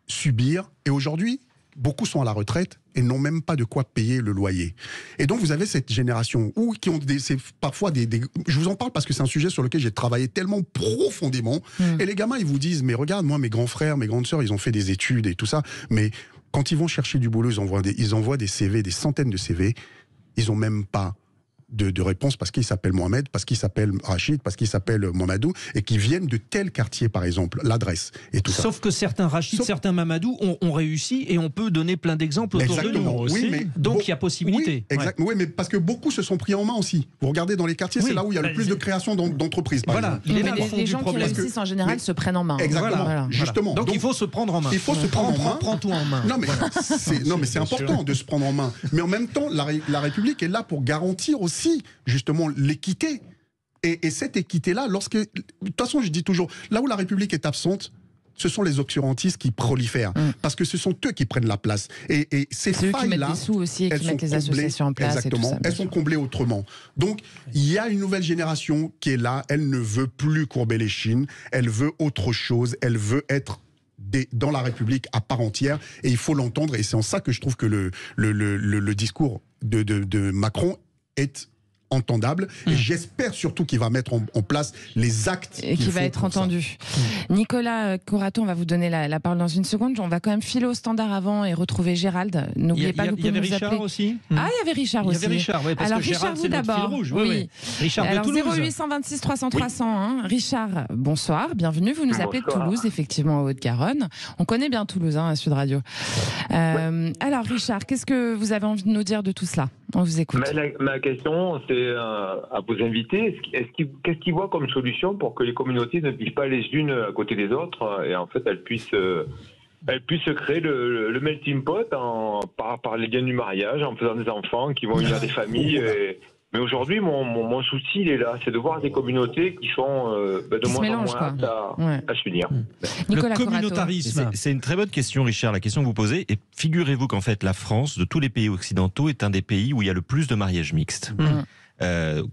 S6: subir. Et aujourd'hui, beaucoup sont à la retraite et n'ont même pas de quoi payer le loyer. Et donc, vous avez cette génération qui ont parfois je vous en parle parce que c'est un sujet sur lequel j'ai travaillé tellement profondément. Et les gamins, ils vous disent, mais regarde, moi, mes grands frères, mes grandes sœurs, ils ont fait des études et tout ça. Mais quand ils vont chercher du boulot, ils envoient des CV, des centaines de CV. Ils n'ont même pas de réponse parce qu'ils s'appellent Mohamed, parce qu'ils s'appellent Rachid, parce qu'ils s'appellent Mamadou, et qui viennent de tel quartier, par exemple, l'adresse et tout ça.
S3: Sauf que certains Rachid, certains Mamadou ont réussi, et on peut donner plein d'exemples autour de nous aussi. Oui, donc il y a possibilité.
S6: Oui, oui, mais parce que beaucoup se sont pris en main aussi. Vous regardez dans les quartiers, c'est là où il y a le plus de création d'entreprises.
S2: Voilà, les gens qui réussissent en général se prennent en main.
S6: Exactement, justement.
S3: Donc il faut se prendre en main.
S6: Il faut se prendre en main.
S3: Prends tout en main.
S6: Non, mais c'est important de se prendre en main. Mais en même temps, la République est là pour garantir aussi justement l'équité. Et cette équité-là, de toute façon, je dis toujours, là où la République est absente, ce sont les obscurantistes qui prolifèrent, parce que ce sont eux qui prennent la place. Et ces failles-là,
S2: qui mettent des sous aussi, et qui mettent les associations en place.
S6: Exactement,
S2: et tout ça,
S6: elles sont comblées autrement. Donc, il y a une nouvelle génération qui est là, elle ne veut plus courber les chines, elle veut autre chose, elle veut être dans la République à part entière, et il faut l'entendre, et c'est en ça que je trouve que le discours de Macron est entendable, et j'espère surtout qu'il va mettre en place les actes
S2: et qu'il va être entendu. Nicolas Corato, on va vous donner la parole dans une seconde. On va quand même filer au standard avant et retrouver Gérald. N'oubliez pas que vous pouvez nous appeler. Il y avait Richard
S3: aussi.
S2: Ah, il y avait Richard aussi.
S3: Il y avait Richard, oui, parce
S2: alors
S3: que
S2: Richard,
S3: Gérald,
S2: vous d'abord.
S3: Oui. Richard
S2: alors,
S3: de Toulouse.
S2: 0826 300 300. Hein. Richard, bonsoir, bienvenue. Vous nous appelez de Toulouse, effectivement, en Haute-Garonne. On connaît bien Toulouse, à Sud Radio. Alors Richard, qu'est-ce que vous avez envie de nous dire de tout cela? On vous écoute.
S13: Ma question, c'est à vos invités. Qu'est-ce qu'ils voient comme solution pour que les communautés ne vivent pas les unes à côté des autres, et en fait elles puissent créer le melting pot par les liens du mariage, en faisant des enfants qui vont unir des familles. Mais aujourd'hui, mon souci, il est là, c'est de voir des communautés qui sont de moins en moins aptes à s'unir.
S3: Le communautarisme.
S4: C'est une très bonne question, Richard, la question que vous posez. Et figurez-vous qu'en fait, la France, de tous les pays occidentaux, est un des pays où il y a le plus de mariages mixtes.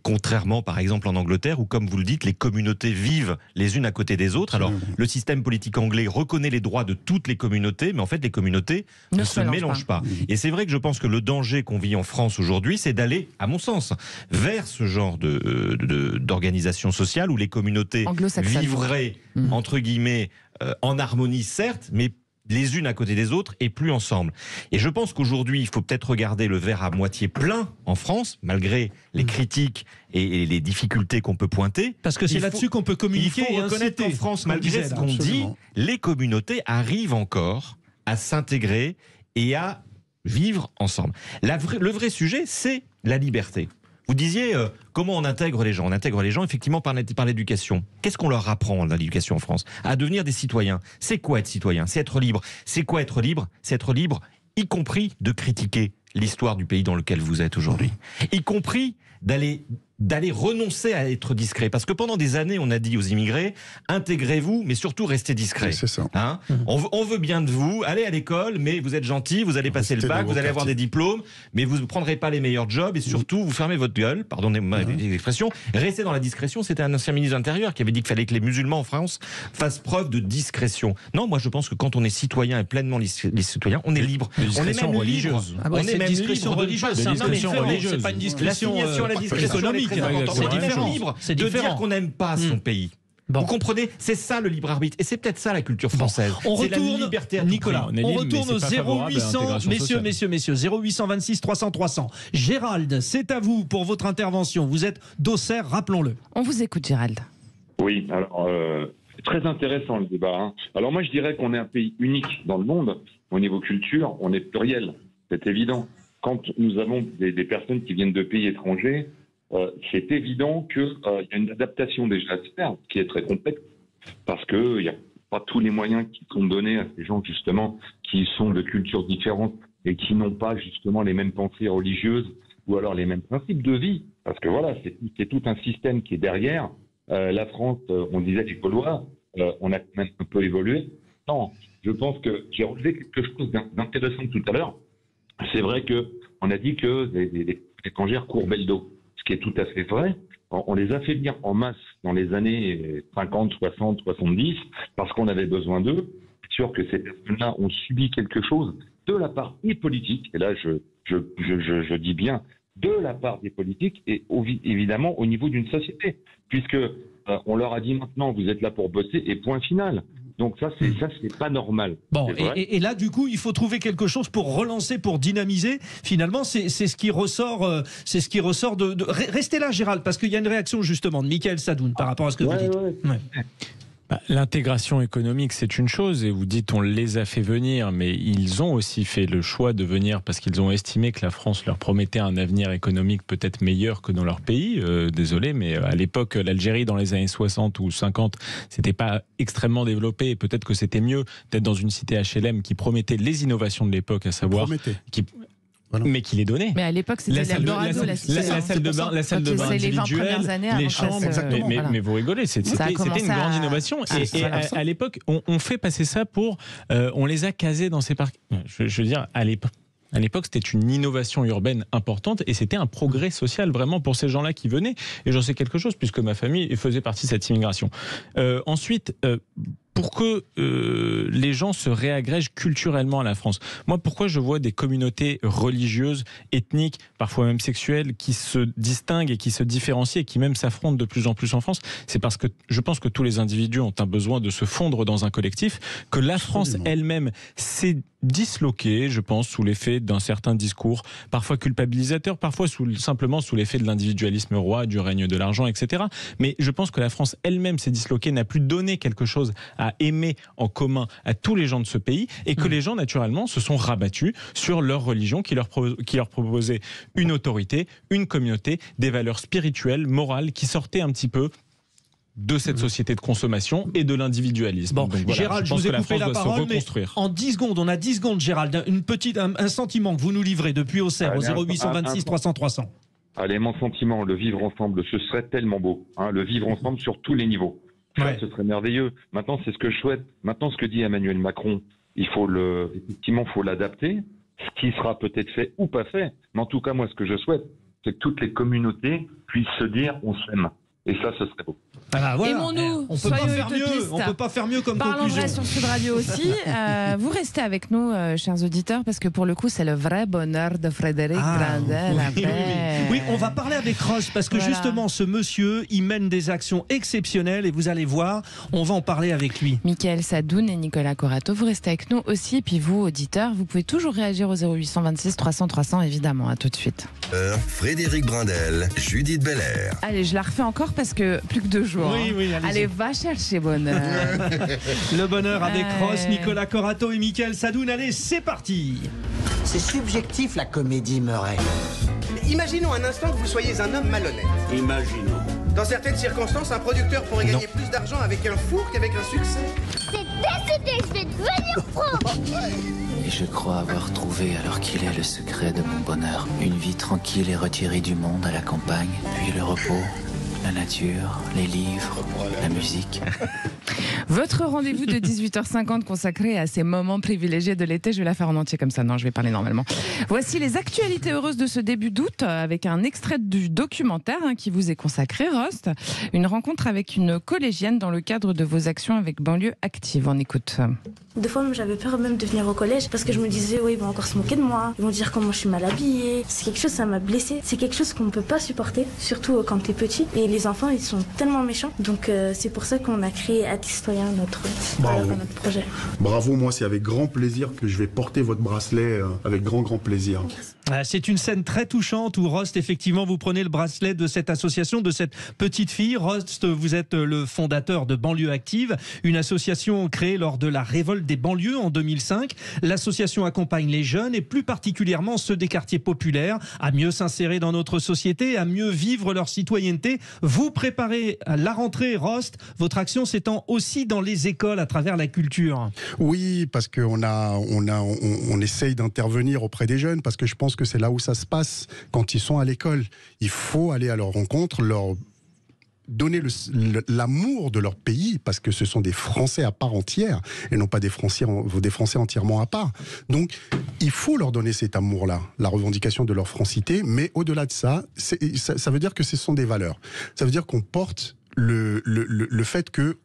S4: Contrairement par exemple en Angleterre où, comme vous le dites, les communautés vivent les unes à côté des autres. Alors le système politique anglais reconnaît les droits de toutes les communautés, mais en fait les communautés ne se mélangent pas. Et c'est vrai que je pense que le danger qu'on vit en France aujourd'hui, c'est d'aller, à mon sens, vers ce genre d'organisation sociale où les communautés vivraient entre guillemets en harmonie certes, mais les unes à côté des autres et plus ensemble. Et je pense qu'aujourd'hui, il faut peut-être regarder le verre à moitié plein en France, malgré les critiques et les difficultés qu'on peut pointer.
S3: Parce que c'est là-dessus qu'on peut communiquer.
S4: Il faut reconnaître qu'en France, malgré ce qu'on dit, les communautés arrivent encore à s'intégrer et à vivre ensemble. Le vrai sujet, c'est la liberté. Vous disiez comment on intègre les gens. On intègre les gens effectivement par l'éducation. Qu'est-ce qu'on leur apprend dans l'éducation en France? À devenir des citoyens. C'est quoi être citoyen? C'est être libre. C'est quoi être libre? C'est être libre, y compris de critiquer l'histoire du pays dans lequel vous êtes aujourd'hui. Y compris d'aller renoncer à être discret. Parce que pendant des années, on a dit aux immigrés, intégrez-vous, mais surtout restez discrets. C'est ça. Hein, on veut bien de vous, allez à l'école, mais vous êtes gentil, vous allez passer le bac, vous allez avoir des diplômes, mais vous ne prendrez pas les meilleurs jobs, et surtout, vous fermez votre gueule, pardonnez-moi l'expression, restez dans la discrétion. C'était un ancien ministre de l'Intérieur qui avait dit qu'il fallait que les musulmans en France fassent preuve de discrétion. Non, moi je pense que quand on est citoyen et pleinement les citoyens, on est libre. On est même religieuse.
S3: On est même discrétion religieuse.
S4: C'est pas une discrétion
S3: économique. politique.
S4: C'est différent.
S3: Libre,
S4: C'est de dire qu'on n'aime pas son pays. Vous comprenez? C'est ça le libre arbitre. Et c'est peut-être ça la culture française.
S3: On
S4: c'est
S3: retourne,
S4: la liberté à
S3: Nicolas,
S4: tout prix.
S3: on retourne au 0800, messieurs, 0826 300 300. Gérald, c'est à vous pour votre intervention. Vous êtes d'Auxerre, rappelons-le.
S2: On vous écoute, Gérald.
S7: Oui, alors c'est très intéressant le débat. Hein. Alors moi je dirais qu'on est un pays unique dans le monde. Au niveau culture, on est pluriel, c'est évident. Quand nous avons des personnes qui viennent de pays étrangers, c'est évident qu'il y a une adaptation déjà à se faire, qui est très complexe, parce qu'il n'y a pas tous les moyens qui sont donnés à ces gens justement qui sont de cultures différentes et qui n'ont pas justement les mêmes pensées religieuses ou alors les mêmes principes de vie. Parce que voilà, c'est tout un système qui est derrière. La France, on disait les Gaulois, on a quand même un peu évolué. Non, je pense que j'ai relevé quelque chose d'intéressant tout à l'heure. C'est vrai qu'on a dit que les étrangères courbaient le dos, ce qui est tout à fait vrai. On les a fait venir en masse dans les années 50, 60, 70, parce qu'on avait besoin d'eux. C'est sûr que ces personnes-là ont subi quelque chose de la part des politiques, et là je dis bien de la part des politiques, et évidemment au niveau d'une société, puisque on leur a dit maintenant vous êtes là pour bosser, et point final. Donc ça c'est pas normal.
S3: Bon, et là du coup il faut trouver quelque chose pour relancer, pour dynamiser. Finalement c'est ce qui ressort, de. Restez là Gérald, parce qu'il y a une réaction justement de Michael Sadoun par rapport à ce que vous dites. Ouais.
S5: L'intégration économique, c'est une chose, et vous dites on les a fait venir, mais ils ont aussi fait le choix de venir parce qu'ils ont estimé que la France leur promettait un avenir économique peut-être meilleur que dans leur pays. Désolé, mais à l'époque, l'Algérie, dans les années 60 ou 50, c'était pas extrêmement développé, et peut-être que c'était mieux d'être dans une cité HLM qui promettait les innovations de l'époque, à savoir... Mais qui les donnait.
S2: Mais à l'époque, c'était l'Eldorado, la
S5: salle de bain, individuelle, les chambres. Mais vous rigolez, c'était une grande innovation. Et à l'époque, on fait passer ça pour... on les a casés dans ces parcs. Je veux dire, à l'époque, c'était une innovation urbaine importante, et c'était un progrès social vraiment pour ces gens-là qui venaient. Et j'en sais quelque chose, puisque ma famille faisait partie de cette immigration. Ensuite... pour que les gens se réagrègent culturellement à la France. Moi, pourquoi je vois des communautés religieuses, ethniques, parfois même sexuelles, qui se distinguent et qui se différencient et qui même s'affrontent de plus en plus en France, c'est parce que je pense que tous les individus ont un besoin de se fondre dans un collectif, que la France elle-même s'est disloquée, je pense, sous l'effet d'un certain discours, parfois culpabilisateur, parfois simplement sous l'effet de l'individualisme roi, du règne de l'argent, etc. Mais je pense que la France elle-même s'est disloquée, n'a plus donné quelque chose à aimer en commun à tous les gens de ce pays, et que les gens naturellement se sont rabattus sur leur religion qui leur proposait une autorité, une communauté, des valeurs spirituelles, morales qui sortaient un petit peu de cette société de consommation et de l'individualisme.
S3: Bon, voilà, Gérald, je vous ai coupé la parole, mais en 10 secondes, on a 10 secondes, Gérald, un sentiment que vous nous livrez depuis Auxerre, au 0826 300 300.
S7: Allez, mon sentiment, le vivre ensemble, ce serait tellement beau, hein, le vivre ensemble sur tous les niveaux. Ça, ce serait merveilleux. Maintenant, c'est ce que je souhaite. Maintenant, ce que dit Emmanuel Macron, effectivement, faut l'adapter. Ce qui sera peut-être fait ou pas fait. Mais en tout cas, moi, ce que je souhaite, c'est que toutes les communautés puissent se dire on s'aime. Et ça, ce serait beau.
S3: Voilà.
S2: Aimons-nous,
S3: on peut pas faire mieux. On peut pas faire mieux comme
S2: conclusion.
S3: Parlons vrai
S2: sur Sud Radio aussi. Vous restez avec nous, chers auditeurs, parce que pour le coup, c'est le vrai bonheur de Frédéric Brandel.
S3: Oui, on va parler avec Roche, parce que justement, ce monsieur, il mène des actions exceptionnelles, et vous allez voir, on va en parler avec lui.
S2: Michael Sadoun et Nicolas Corato, vous restez avec nous aussi. Et puis vous, auditeurs, vous pouvez toujours réagir au 0826 300 300, évidemment. À tout de suite.
S1: Frédéric Brandel, Judith Belair.
S2: Allez, je la refais encore parce que plus que 2 jours.
S3: Oui,
S2: allez, va chercher bonheur.
S3: Le bonheur avec Ross, Nicolas Corato et Michael Sadoun. Allez, c'est parti.
S12: C'est subjectif, la comédie, Murray. Imaginons un instant que vous soyez un homme malhonnête.
S22: Imaginons.
S12: Dans certaines circonstances, un producteur pourrait gagner plus d'argent avec un four qu'avec un succès.
S23: C'est décidé, je vais devenir pro.
S24: Et je crois avoir trouvé, alors qu'il est, le secret de mon bonheur. Une vie tranquille et retirée du monde à la campagne, puis le repos, la nature, les livres, la musique.
S2: Votre rendez-vous de 18h50 consacré à ces moments privilégiés de l'été, je vais la faire en entier comme ça, non, je vais parler normalement. Voici les actualités heureuses de ce début d'août avec un extrait du documentaire qui vous est consacré, Rost. Une rencontre avec une collégienne dans le cadre de vos actions avec Banlieue Active. On écoute.
S14: Des fois, j'avais peur même de venir au collège parce que je me disais, oui, ils vont encore se moquer de moi, ils vont dire comment je suis mal habillée. C'est quelque chose, ça m'a blessée. C'est quelque chose qu'on ne peut pas supporter, surtout quand t'es petit. Et les enfants, ils sont tellement méchants. Donc, c'est pour ça qu'on a créé Acte Citoyen, notre projet.
S6: Bravo, moi, c'est avec grand plaisir que je vais porter votre bracelet, avec grand plaisir.
S3: C'est une scène très touchante où Rost, effectivement, vous prenez le bracelet de cette association, de cette petite fille. Rost, vous êtes le fondateur de Banlieue Active, une association créée lors de la révolte des banlieues en 2005. L'association accompagne les jeunes et plus particulièrement ceux des quartiers populaires à mieux s'insérer dans notre société, à mieux vivre leur citoyenneté. Vous préparez la rentrée, Rost. Votre action s'étend aussi dans les écoles à travers la culture.
S6: Oui, parce qu'on on essaye d'intervenir auprès des jeunes, parce que je pense que c'est là où ça se passe quand ils sont à l'école. Il faut aller à leur rencontre, leur donner l'amour de leur pays, parce que ce sont des Français à part entière et non pas des Français entièrement à part. Donc, il faut leur donner cet amour-là, la revendication de leur francité, mais au-delà de ça, ça veut dire que ce sont des valeurs. Ça veut dire qu'on porte le fait que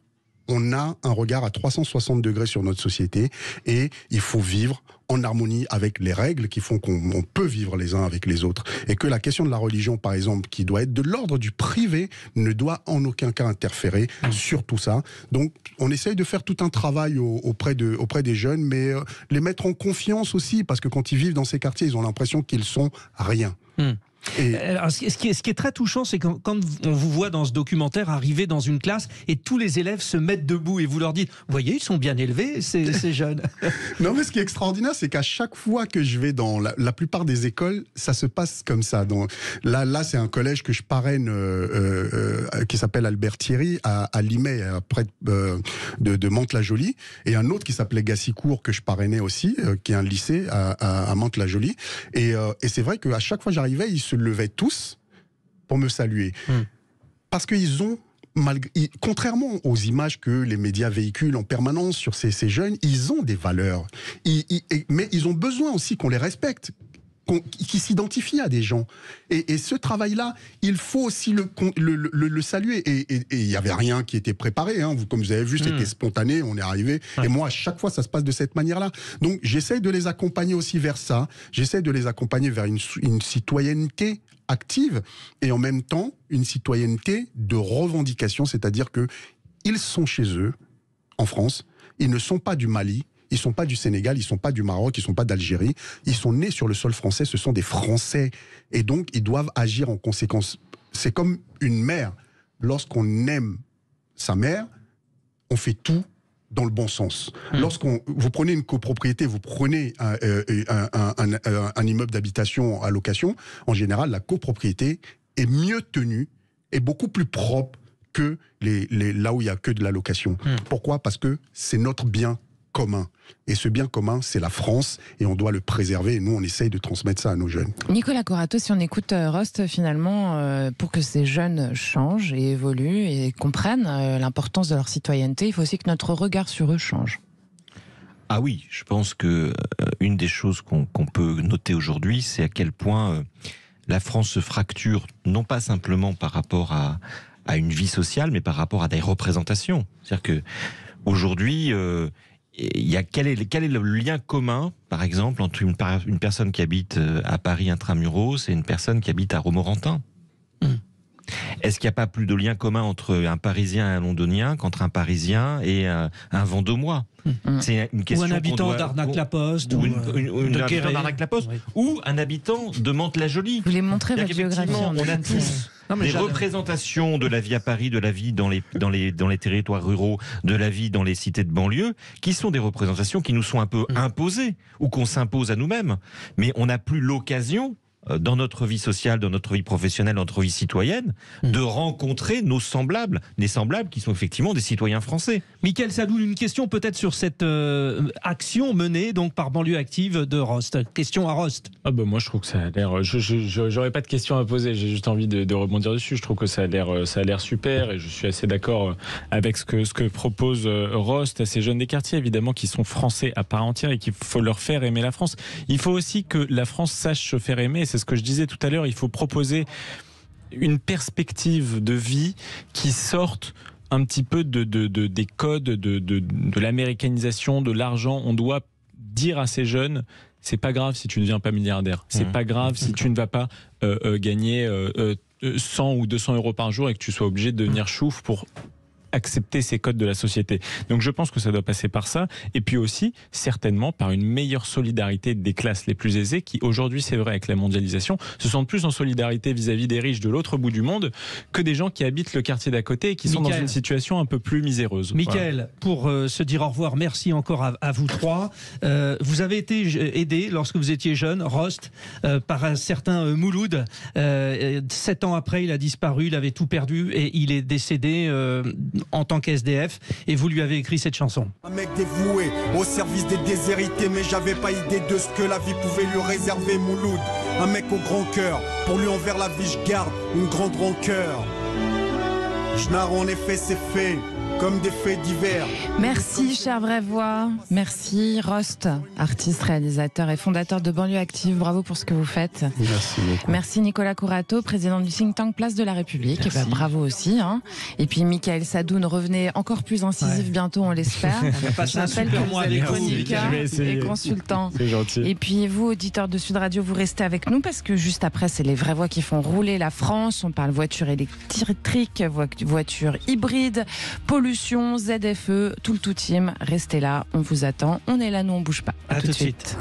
S6: on a un regard à 360 degrés sur notre société et il faut vivre en harmonie avec les règles qui font qu'on peut vivre les uns avec les autres. Et que la question de la religion, par exemple, qui doit être de l'ordre du privé, ne doit en aucun cas interférer sur tout ça. Donc, on essaye de faire tout un travail auprès des jeunes, mais les mettre en confiance aussi, parce que quand ils vivent dans ces quartiers, ils ont l'impression qu'ils sont rien.
S3: Alors, ce qui est très touchant, c'est quand on vous voit dans ce documentaire arriver dans une classe et tous les élèves se mettent debout et vous leur dites, vous voyez, ils sont bien élevés, ces jeunes.
S6: Non, mais ce qui est extraordinaire, c'est qu'à chaque fois que je vais dans la plupart des écoles, ça se passe comme ça. Là, c'est un collège que je parraine qui s'appelle Albert Thierry à Limay, près de Mantes-la-Jolie, et un autre qui s'appelait Gassicourt que je parrainais aussi, qui est un lycée à Mantes-la-Jolie. Et c'est vrai qu'à chaque fois que j'arrivais, ils se levaient tous pour me saluer. Parce qu'ils ont, contrairement aux images que les médias véhiculent en permanence sur ces jeunes, ils ont des valeurs. Mais ils ont besoin aussi qu'on les respecte, qui s'identifient à des gens. Et ce travail-là, il faut aussi le saluer. Et il n'y avait rien qui était préparé. Comme vous avez vu, c'était spontané, on est arrivé. Ouais. Et moi, à chaque fois, ça se passe de cette manière-là. Donc, j'essaye de les accompagner aussi vers ça. J'essaye de les accompagner vers une citoyenneté active et en même temps, une citoyenneté de revendication. C'est-à-dire qu'ils sont chez eux, en France. Ils ne sont pas du Mali. Ils ne sont pas du Sénégal, ils ne sont pas du Maroc, ils ne sont pas d'Algérie. Ils sont nés sur le sol français, ce sont des Français. Et donc, ils doivent agir en conséquence. C'est comme une mère. Lorsqu'on aime sa mère, on fait tout dans le bon sens. Vous prenez une copropriété, vous prenez un immeuble d'habitation à location, en général, la copropriété est mieux tenue et beaucoup plus propre que là où il n'y a que de la location. Pourquoi ? Parce que c'est notre bien commun. Et ce bien commun, c'est la France, et on doit le préserver, et nous, on essaye de transmettre ça à nos jeunes.
S2: Nicolas Corato, si on écoute Rost, finalement, pour que ces jeunes changent et évoluent et comprennent l'importance de leur citoyenneté, il faut aussi que notre regard sur eux change.
S4: Ah oui, je pense que une des choses qu'on peut noter aujourd'hui, c'est à quel point la France se fracture, non pas simplement par rapport à une vie sociale, mais par rapport à des représentations. C'est-à-dire que aujourd'hui, quel est le lien commun, par exemple, entre une personne qui habite à Paris intramuros et une personne qui habite à Romorantin ? Est-ce qu'il n'y a pas plus de lien commun entre un Parisien et un Londonien qu'entre un Parisien et un Vendômois ? C'est une question.
S3: Ou un habitant d'Arnac-la-Poste, ou
S4: un habitant d'Arnac-la-Poste, ou un habitant de Mantes-la-Jolie.
S2: Vous voulez montrer votre géographie.
S4: On a tous des représentations de la vie à Paris, de la vie dans les territoires ruraux, de la vie dans les cités de banlieue, qui sont des représentations qui nous sont un peu imposées, ou qu'on s'impose à nous-mêmes. Mais on n'a plus l'occasion dans notre vie sociale, dans notre vie professionnelle, dans notre vie citoyenne, de rencontrer nos semblables, des semblables qui sont effectivement des citoyens français.
S3: Mickaël Sadoun, une question peut-être sur cette action menée donc par Banlieue Active de Rost. Question à Rost.
S5: Ah bah moi je trouve que ça a l'air. J'aurais pas de questions à poser. J'ai juste envie de rebondir dessus. Je trouve que ça a l'air super et je suis assez d'accord avec ce que propose Rost à ces jeunes des quartiers, évidemment, qui sont français à part entière et qu'il faut leur faire aimer la France. Il faut aussi que la France sache se faire aimer. C'est ce que je disais tout à l'heure. Il faut proposer une perspective de vie qui sorte un petit peu des codes de l'américanisation, de l'argent. On doit dire à ces jeunes, c'est pas grave si tu ne deviens pas milliardaire. C'est pas grave si tu ne vas pas gagner 100 ou 200 euros par jour et que tu sois obligé de devenir chouf pour accepter ces codes de la société. Donc je pense que ça doit passer par ça, et puis aussi certainement par une meilleure solidarité des classes les plus aisées qui aujourd'hui, c'est vrai, avec la mondialisation, se sentent plus en solidarité vis-à-vis des riches de l'autre bout du monde que des gens qui habitent le quartier d'à côté et qui sont dans une situation un peu plus miséreuse.
S3: Mickaël, pour se dire au revoir, merci encore à vous trois. Vous avez été aidé lorsque vous étiez jeune, Rost, par un certain Mouloud. 7 ans après, il a disparu, il avait tout perdu et il est décédé en tant qu'SDF, et vous lui avez écrit cette chanson.
S15: Un mec dévoué au service des déshérités, mais j'avais pas idée de ce que la vie pouvait lui réserver. Mouloud, un mec au grand cœur, pour lui envers la vie je garde une grande rancœur. Je narre en effet c'est fait comme des faits divers.
S2: Merci, chère vraie voix. Merci, Rost, artiste, réalisateur et fondateur de Banlieue Active. Bravo pour ce que vous faites.
S6: Merci beaucoup.
S2: Merci, Nicolas Courato, président du think tank Place de la République. Bah, bravo aussi. Hein. Et puis, Mickaël Sadoun, revenez encore plus incisif bientôt, on l'espère.
S3: On a passé un super mois avec vous.
S2: Et consultant.
S5: C'est gentil.
S2: Et puis, vous, auditeurs de Sud Radio, vous restez avec nous parce que juste après, c'est les vraies voix qui font rouler la France. On parle voiture électrique, voiture hybride, pollution, ZFE, tout le tout team. Restez là, on vous attend. On est là, nous on bouge pas.
S3: À tout de suite.